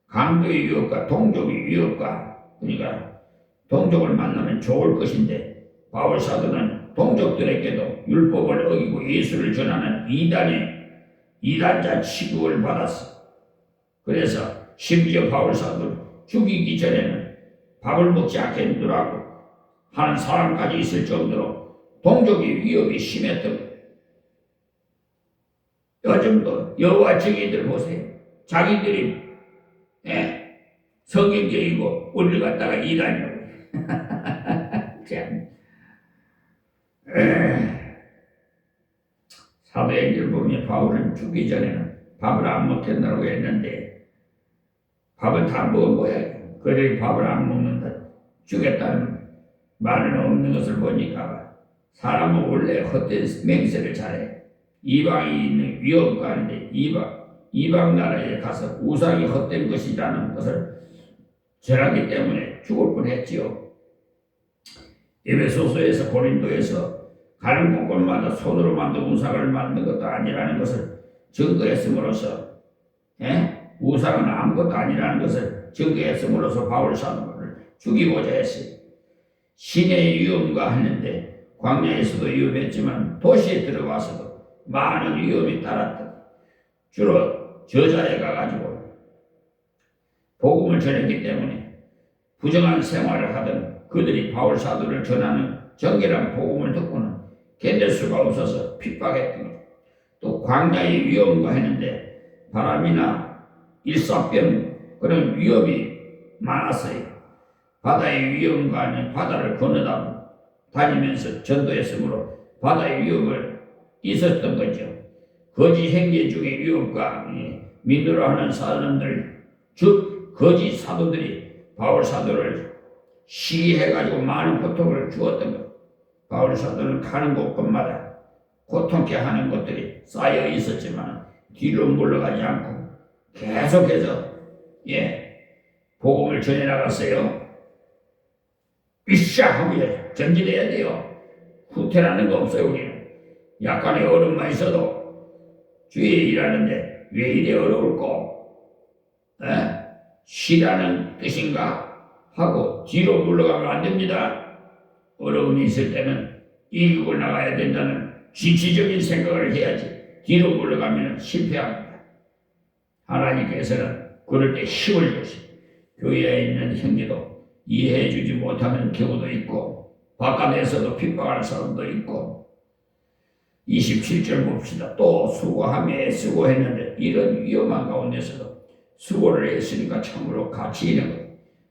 강도의 위협과 동족의 위협과 그러니까 동족을 만나면 좋을 것인데 바울 사도는 동족들에게도 율법을 어기고 예수를 전하는 이단자 취급을 받았어. 그래서 심지어 바울 사도를 죽이기 전에는 밥을 먹지 않겠노라고 하는 사람까지 있을 정도로 동족의 위협이 심했던 거예요. 요즘도 여호와 증인들 보세요. 자기들이 성경적이고 우리를 갖다가 이단이라고 참. 사도행전을 보면 바울은 죽기 전에는 밥을 안 먹겠다고 했는데 밥을 다 먹은 거야. 그들이 밥을 안 먹는다 죽겠다는 말은 없는 것을 보니까 사람은 원래 헛된 맹세를 잘해. 이방이 있는 위협과 하는데 이방 나라에 가서 우상이 헛된 것이라는 것을 전하기 때문에 죽을 뻔했지요. 에베소서에서 고린도에서 가는 곳곳마다 손으로 만든 우상을 만든 것도 아니라는 것을 증거했음으로써 우상은 아무것도 아니라는 것을 증거했음으로써 바울 사도를 죽이고자 했어요. 신의 위험과 하는데 광야에서도 위험했지만 도시에 들어가서도 많은 위험이 따랐다. 주로 저자에 가가지고 복음을 전했기 때문에 부정한 생활을 하던 그들이 바울 사도를 전하는 정결한 복음을 듣고는 견딜 수가 없어서 핍박했던 것. 또 광야의 위험과 했는데 바람이나 일사병 그런 위험이 많았어요. 바다의 위험과 하는 바다를 건너다 다니면서 전도했으므로 바다의 위험을 있었던 거죠. 거짓 행위 중에 위협과 민노라 하는 사람들, 즉 거짓 사도들이 바울 사도를 시기해가지고 많은 고통을 주었던 것. 바울 사도는 가는 곳곳마다 고통케 하는 것들이 쌓여 있었지만 뒤로 물러가지 않고 계속해서 복음을 전해 나갔어요. 으쌰 하고 전진해야 돼요. 후퇴라는 거 없어요. 우리는 약간의 어려움만 있어도 주의 일하는데 왜 이래 어려울꼬? 쉬라는 뜻인가? 하고 뒤로 물러가면 안 됩니다. 어려움이 있을 때는 이기고 나가야 된다는 진취적인 생각을 해야지. 뒤로 물러가면 실패합니다. 하나님께서는 그럴 때 힘을 주시. 교회에 있는 형제도 이해해 주지 못하는 경우도 있고 바깥에서도 핍박하는 사람도 있고 27절 봅시다. 또 수고하며 애쓰고 했는데 이런 위험한 가운데서도 수고를 했으니까 참으로 가치 있는 것.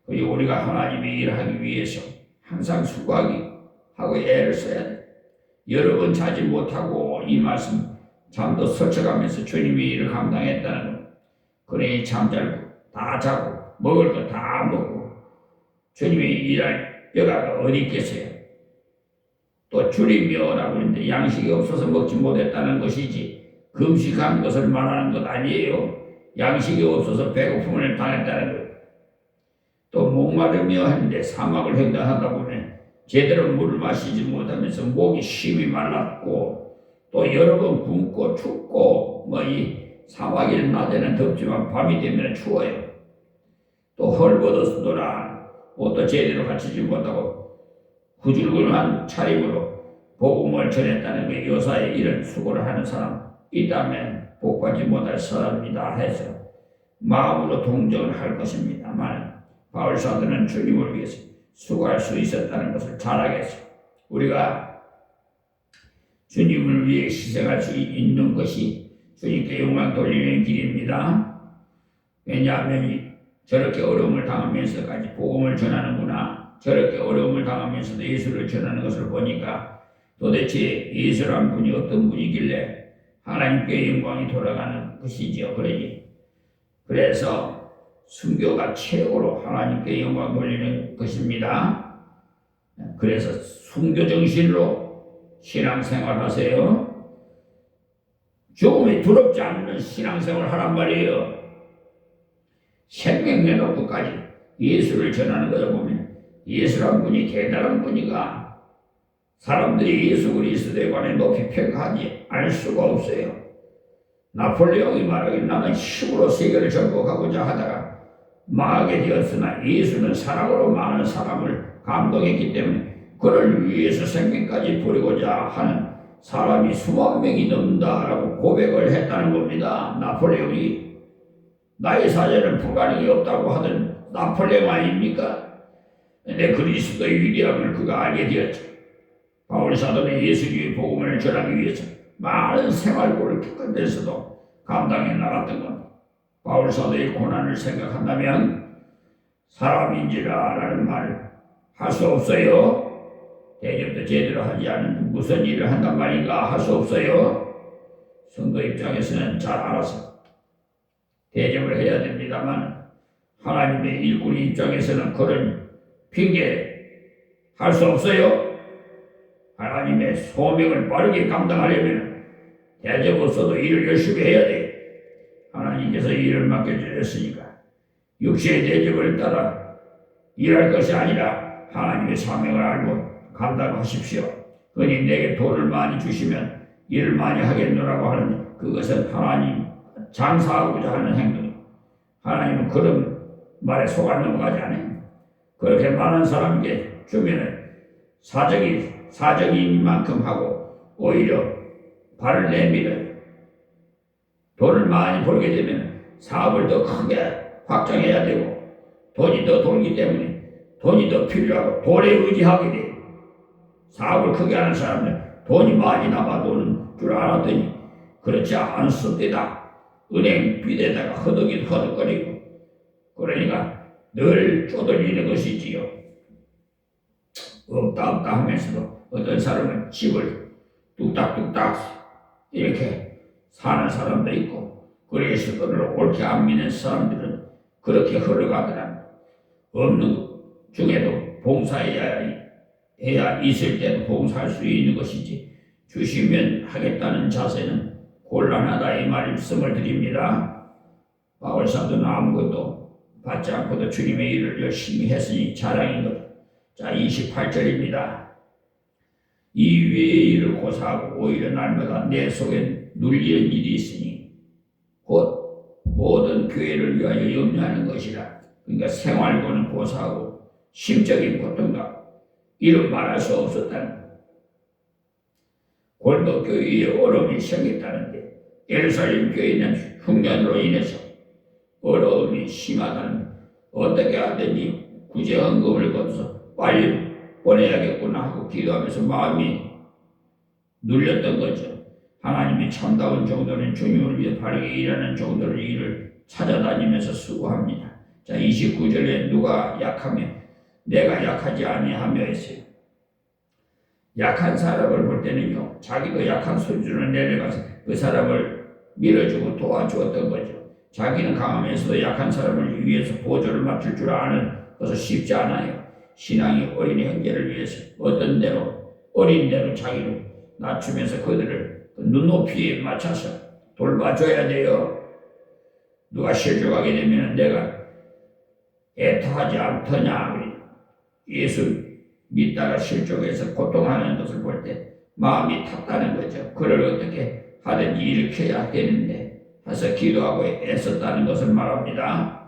그리고 우리가 하나님의 일을 하기 위해서 항상 수고하기 하고 애를 써야 돼. 여러 번 자지 못하고 이 말씀 잠도 설쳐가면서 주님의 일을 감당했다는 것. 그러니 잠자고 다 자고 먹을 거 다 먹고 주님의 일할 뼈가 어디 있겠어요. 또 줄이며라고 하는데 양식이 없어서 먹지 못했다는 것이지 금식한 것을 말하는 것 아니에요. 양식이 없어서 배고픔을 당했다는 거예요. 또 목마르며 하는데 사막을 횡단하다 보면 제대로 물을 마시지 못하면서 목이 심히 말랐고 또 여러 번 굶고 춥고 이 사막에는 낮에는 덥지만 밤이 되면 추워요. 또 헐벗었노라 옷도 제대로 갖추지 못하고 후줄근한 차림으로 복음을 전했다는 게 요사에 이런 수고를 하는 사람 있다면 복받지 못할 사람이다 해서 마음으로 동정을 할 것입니다만 바울 사도는 주님을 위해서 수고할 수 있었다는 것을 잘 알겠어요. 우리가 주님을 위해 희생할 수 있는 것이 주님께 영광 돌리는 길입니다. 왜냐하면 저렇게 어려움을 당하면서까지 복음을 전하는구나. 저렇게 어려움을 당하면서도 예수를 전하는 것을 보니까 도대체 예수란 분이 어떤 분이길래 하나님께 영광이 돌아가는 것이지요. 그래서 순교가 최고로 하나님께 영광 돌리는 것입니다. 그래서 순교 정신으로 신앙생활 하세요. 죽음이 두렵지 않는 신앙생활 하란 말이에요. 생명 내놓고까지 예수를 전하는 것을 보면 예수란 분이 대단한 분이가 사람들이 예수 그리스도에 관해 높이 평가하지 않을 수가 없어요. 나폴레옹이 말하길 나는 힘으로 세계를 정복하고자 하다가 망하게 되었으나 예수는 사랑으로 많은 사람을 감동했기 때문에 그를 위해서 생명까지 버리고자 하는 사람이 수만 명이 넘는다라고 고백을 했다는 겁니다. 나폴레옹이 나의 사전은 불가능이 없다고 하던 나폴레옹 아닙니까? 근데 그리스도의 위대함을 그가 알게 되었죠. 바울 사도는 예수님의 복음을 전하기 위해서 많은 생활고를 겪으면서도 감당해 나갔던 겁니다. 바울 사도의 고난을 생각한다면 사람인지라라는 말을 할 수 없어요. 대접도 제대로 하지 않은 무슨 일을 한단 말인가 할 수 없어요. 성도 입장에서는 잘 알아서 대접을 해야 됩니다만 하나님의 일꾼 입장에서는 그런 핑계 할 수 없어요. 하나님의 소명을 빠르게 감당하려면 대접 없어도 일을 열심히 해야 돼. 하나님께서 일을 맡겨주셨으니까 육체의 대접을 따라 일할 것이 아니라 하나님의 사명을 알고 감당하십시오. 그러니 내게 돈을 많이 주시면 일을 많이 하겠노라고 하는데 그것은 하나님 장사하고자 하는 행동. 하나님은 그런 말에 속아 넘어가지 않아요. 그렇게 많은 사람에게 주면은 사적인 만큼 하고 오히려 발을 내밀어요. 돈을 많이 벌게 되면 사업을 더 크게 확장해야 되고 돈이 더 돌기 때문에 돈이 더 필요하고 돈에 의지하게 돼요. 사업을 크게 하는 사람은 돈이 많이 남아도는 줄 알았더니 그렇지 않습니다. 은행 빚에다가 허덕거리고 그러니까 늘 쪼들리는 것이지요. 없다 하면서도 어떤 사람은 집을 뚝딱뚝딱 이렇게 사는 사람도 있고 그래서 그를 옳게 안 믿는 사람들은 그렇게 흘러가더라. 없는 중에도 봉사해야 있을 때도 봉사할 수 있는 것이지 주시면 하겠다는 자세는 곤란하다 이 말씀을 드립니다. 바울 사도는 아무것도 받지 않고도 주님의 일을 열심히 했으니 자랑인 것. 자 28절입니다. 이 위의 일을 고사하고 오히려 날마다 내 속에 눌리는 일이 있으니 곧 모든 교회를 위하여 염려하는 것이라. 그러니까 생활고는 고사하고 심적인 고통과 이런 말할 수 없었다는 고린도 교회에 어려움이 생겼다는데 예루살렘 교회는 흉년으로 인해서 어려움이 심하다는 어떻게 하든지 구제 헌금을 거둬서 빨리 보내야겠구나 하고 기도하면서 마음이 눌렸던 거죠. 하나님이 참다운 정도는 주님을 위해 바르게 일하는 정도의 일을 찾아다니면서 수고합니다. 자, 29절에 누가 약하며 내가 약하지 아니하며 했어요. 약한 사람을 볼 때는요, 자기도 약한 수준을 내려가서 그 사람을 밀어주고 도와주었던 거죠. 자기는 강하면서도 약한 사람을 위해서 보조를 맞출 줄 아는 것은 쉽지 않아요. 신앙이 어린 형제를 위해서 어떤 대로 어린 대로 자기를 낮추면서 그들을 눈높이에 맞춰서 돌봐줘야 돼요. 누가 실족하게 되면 내가 애타하지 않더냐. 예수 믿다가 실족해서 고통하는 것을 볼 때 마음이 탔다는 거죠. 그를 어떻게 하든지 일으켜야 되는데 해서 기도하고 애썼다는 것을 말합니다.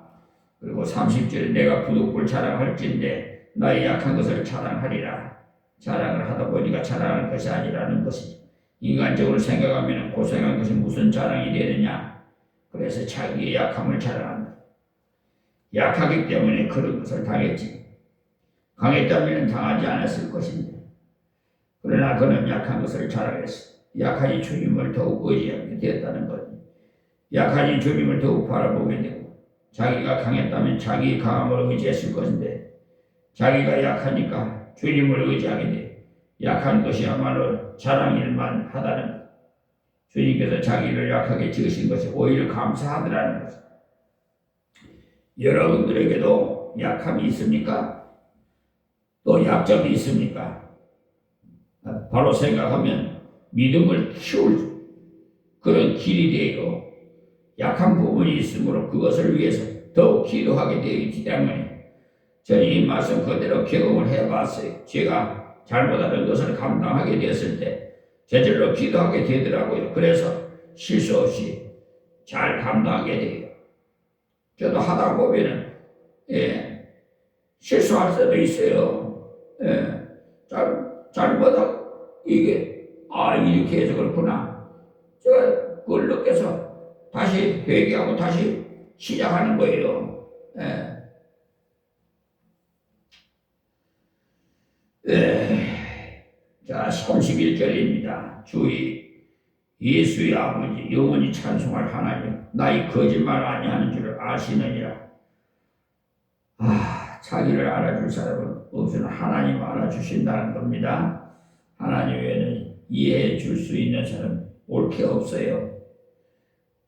그리고 30절에 내가 부득불 자랑할진대 나의 약한 것을 자랑하리라. 자랑을 하다 보니까 자랑할 것이 아니라는 것이죠. 인간적으로 생각하면 고생한 것이 무슨 자랑이 되느냐. 그래서 자기의 약함을 자랑한다. 약하기 때문에 그런 것을 당했지. 강했다면 당하지 않았을 것인데. 그러나 그는 약한 것을 자랑했어. 약하니 주님을 더욱 의지하게 되었다는 것. 약하니 주님을 더욱 바라보게 되고 자기가 강했다면 자기의 강함을 의지했을 것인데 자기가 약하니까 주님을 의지하게 돼. 약한 것이야말로 자랑일만 하다는 것. 주님께서 자기를 약하게 지으신 것이 오히려 감사하더라는 것. 여러분들에게도 약함이 있습니까? 또 약점이 있습니까? 바로 생각하면 믿음을 키울 그런 길이 되고 약한 부분이 있으므로 그것을 위해서 더욱 기도하게 되어 있기 때문에 저는 이 말씀 그대로 경험을 해봤어요. 제가 잘못하는 것을 감당하게 됐을 때 저절로 기도하게 되더라고요. 그래서 실수 없이 잘 감당하게 돼요. 저도 하다 보면은 실수할 때도 있어요. 잘못하고 이게 이렇게 해서 그렇구나. 제가 그걸 느껴서 다시 회개하고 다시 시작하는 거예요. 자, 31절입니다. 주의 예수의 아버지 영원히 찬송할 하나님 나의 거짓말 아니하는 줄을 아시느니라. 자기를 알아줄 사람은 없으나 하나님 알아주신다는 겁니다. 하나님 외에는 이해해 줄 수 있는 사람은 옳게 없어요.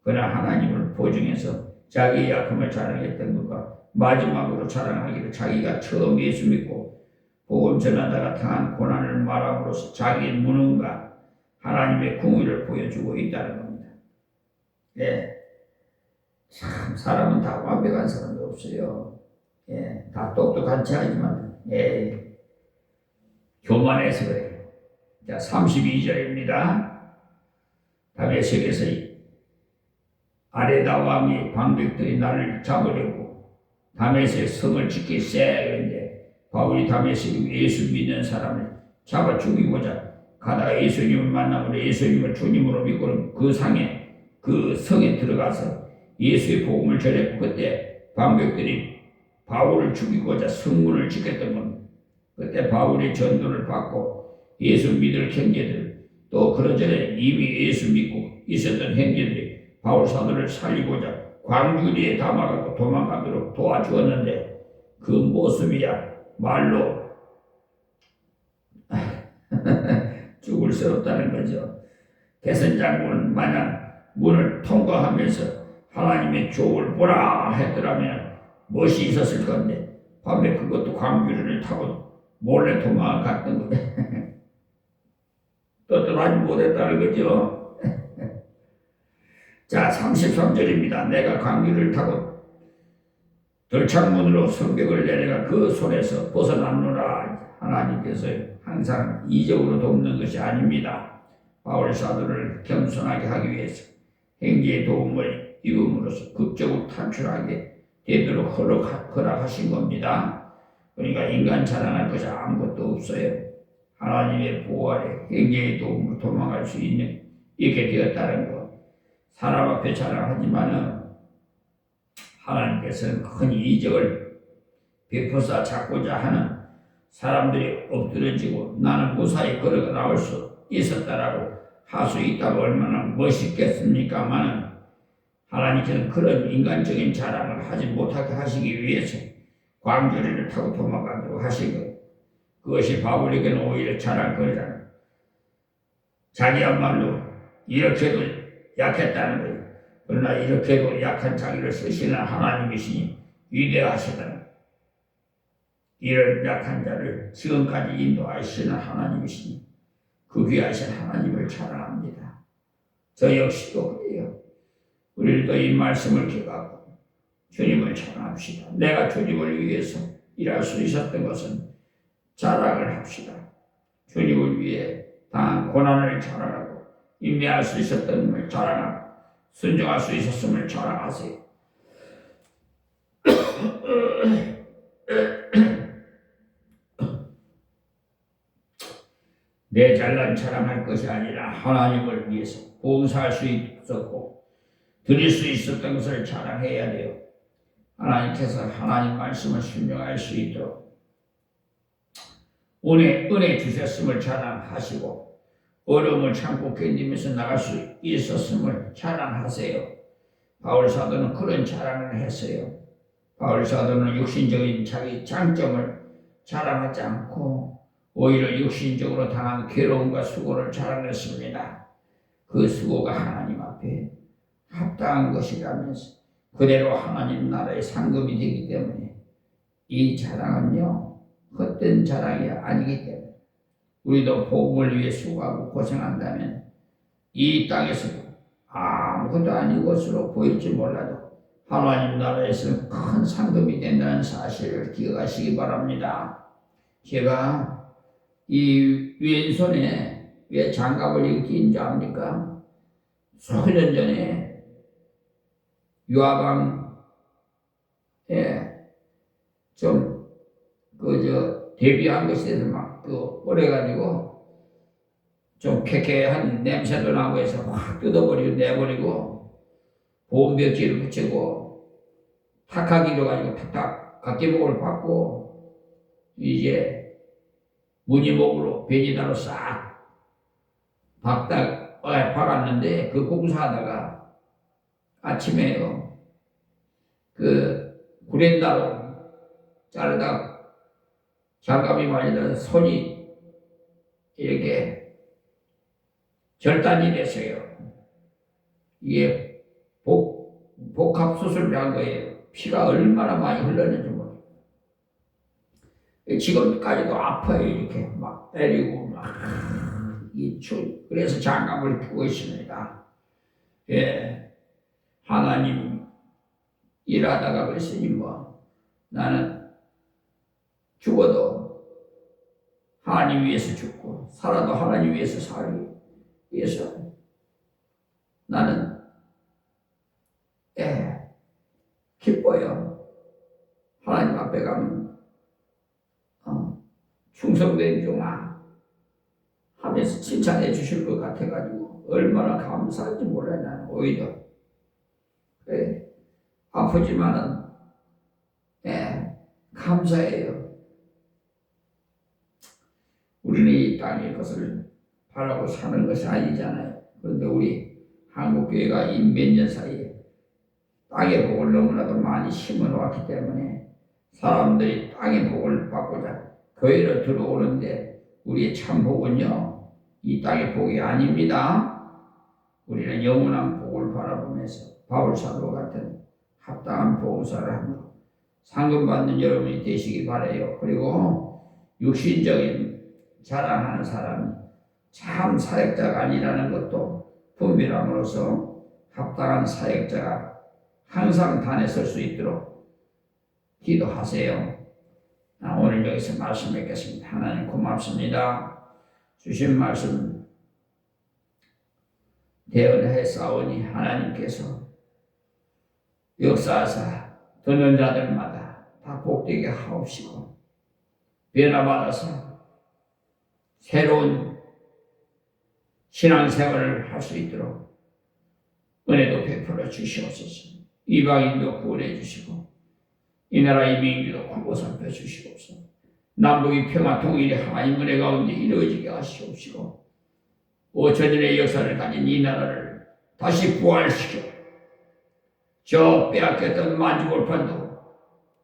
그러나 하나님을 보증해서 자기의 약함을 자랑했던 것과 마지막으로 자랑하기를 자기가 처음 예수 믿고 복음 전하다가 당한 고난을 말함으로써 자기의 무능과 하나님의 궁의를 보여주고 있다는 겁니다. 참 사람은 다 완벽한 사람도 없어요. 다 똑똑한 체하지만 교만해서 그래요. 자, 32절입니다. 다메섹에서 아레다 왕이 방백들이 나를 잡으려고 다메섹 성을 지키세. 그런데 바울이 다메섹에 예수 믿는 사람을 잡아 죽이고자 가다가 예수님을 만나고 예수님을 주님으로 믿고 그 성에 들어가서 예수의 복음을 전했고 그때 방백들이 바울을 죽이고자 성문을 지켰던 겁니다. 그때 바울의 전도를 받고 예수 믿을 형제들 또 그러전에 이미 예수 믿고 있었던 형제들이 바울 사도를 살리고자 광주리에 담아갖고 도망가도록 도와주었는데 그 모습이야 말로 죽을 수 없다는 거죠. 개선장군 마냥 문을 통과하면서 하나님의 족을 보라 했더라면 멋이 있었을 건데 밤에 그것도 광주리를 타고 몰래 도망갔던 거네. 떳떳하지 못했다는 거죠. 자, 33절입니다. 내가 광주리를 타고 들창문으로 성벽을 내려가 그 손에서 벗어났노라. 하나님께서 항상 이적으로 돕는 것이 아닙니다. 바울 사도를 겸손하게 하기 위해서 행제의 도움을 입음으로써 극적으로 탈출하게 되도록 허락하신 겁니다. 그러니까 인간 자랑할 것이 아무것도 없어요. 하나님의 보호 아래 행제의 도움으로 도망갈 수 있게 되었다는 것. 사람 앞에 자랑하지만은 하나님께서는 큰 이적을 베푸사 찾고자 하는 사람들이 엎드러지고 나는 무사히 걸어가 나올 수 있었다라고 할 수 있다고 얼마나 멋있겠습니까마는 하나님께서는 그런 인간적인 자랑을 하지 못하게 하시기 위해서 광주리를 타고 도망가도록 하신 거예요. 그것이 바울에게는 오히려 자랑거리라는, 자기야말로 이렇게도 약했다는 거예요. 그러나 이렇게도 약한 자기를 쓰시는 하나님이시니 위대하시다는, 이런 약한 자를 지금까지 인도하시는 하나님이시니 그 귀하신 하나님을 자랑합니다. 저 역시도 그래요. 우리도 이 말씀을 기억하고 주님을 자랑합시다. 내가 주님을 위해서 일할 수 있었던 것은 자랑을 합시다. 주님을 위해 당한 고난을 자랑하고 인내할 수 있었던 것을 자랑하고 순종할 수 있었음을 자랑하세요. 내 잘난 자랑할 것이 아니라 하나님을 위해서 봉사할 수 있었고 드릴 수 있었던 것을 자랑해야 돼요. 하나님께서 하나님 말씀을 순종할 수 있도록 은혜 주셨음을 자랑하시고 어려움을 참고 견디면서 나갈 수 있었음을 자랑하세요. 바울 사도는 그런 자랑을 했어요. 바울 사도는 육신적인 자기 장점을 자랑하지 않고 오히려 육신적으로 당한 괴로움과 수고를 자랑했습니다. 그 수고가 하나님 앞에 합당한 것이라면서 그대로 하나님 나라의 상급이 되기 때문에 이 자랑은요 헛된 자랑이 아니기 때문에 우리도 복음을 위해 수고하고 고생한다면 이 땅에서도 아무것도 아닌 것으로 보일지 몰라도 하나님 나라에서는 큰 상급이 된다는 사실을 기억하시기 바랍니다. 제가 이 왼손에 왜 장갑을 이렇게 낀 줄 압니까? 수년 전에 유아방에 좀 데뷔한 것에 막 오래가지고 좀 쾌쾌한 냄새도 나고 해서 확 뜯어버리고 내버리고 보온벽지를 붙이고 탁하기로 가지고 탁탁 각기목을 받고 이제 무늬목으로 베니다로 싹 박았는데 그 공사하다가 아침에요 그 구렌다로 자르다가 장갑이 말리다 손이 이렇게 절단이 됐어요. 이게 복합수술을 한 거예요. 피가 얼마나 많이 흘렀는지 모르겠어요. 지금까지도 아파요. 이렇게 막 때리고 막 그래서 장갑을 끼고 있습니다. 예, 하나님 일하다가 그랬으니 나는 죽어도 하나님 위해서 죽고 살아도 하나님 위해서 살기 위해서 나는 기뻐요. 하나님 앞에 가면 충성된 종아 하면서 칭찬해 주실 것 같아가지고 얼마나 감사한지 몰라요. 나는 오히려 아프지만은 감사해요. 우리는 이 땅의 것을 바라고 사는 것이 아니잖아요. 그런데 우리 한국교회가 이 몇 년 사이에 땅의 복을 너무나도 많이 심어놓았기 때문에 사람들이 땅의 복을 받고자 교회로 들어오는데 우리의 참 복은요 이 땅의 복이 아닙니다. 우리는 영원한 복을 바라보면서 바울 사도 같은 합당한 보호사를 함으로 상급받는 여러분이 되시기 바라요. 그리고 육신적인 자랑하는 사람이 참 사역자가 아니라는 것도 분별함으로써 합당한 사역자가 항상 단에 설 수 있도록 기도하세요. 오늘 여기서 말씀 맺겠습니다. 하나님 고맙습니다. 주신 말씀 대언해 싸우니 하나님께서 역사하사 듣는 자들마다 다 복되게 하옵시고 변화받아서 새로운 신앙생활을 할 수 있도록 은혜도 베풀어 주시옵소서. 이방인도 구원해 주시고 이 나라의 민주도 크고 살펴 주시옵소서. 남북이 평화 통일이 하나님 은혜 가운데 이루어지게 하시옵시고 5천년의 역사를 가진 이 나라를 다시 부활시켜 저 빼앗겼던 만주골판도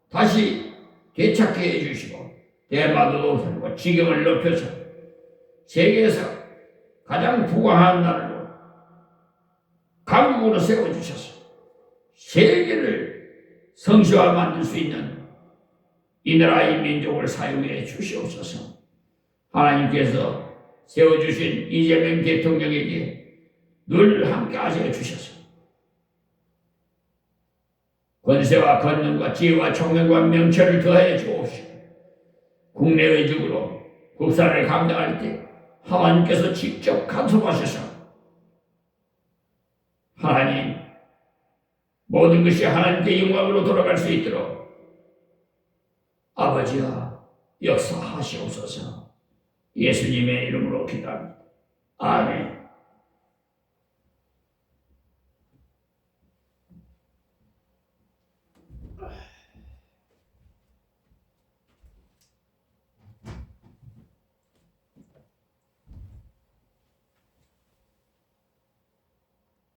다시 되찾게 해주시고 대마도도 살고 지경을 높여서 세계에서 가장 부강한 나라로 강국으로 세워주셔서 세계를 성시화 만들 수 있는 이 나라의 민족을 사용해 주시옵소서. 하나님께서 세워주신 이재명 대통령에게 늘 함께 하셔 주셔서 권세와 권능과 지혜와 총명과 명철을 더하여 주옵시고 국내의 적으로 국사를 감당할 때 하나님께서 직접 간섭하셔서 하나님 모든 것이 하나님께 영광으로 돌아갈 수 있도록 아버지여 역사하시옵소서. 예수님의 이름으로 기도합니다. 아멘.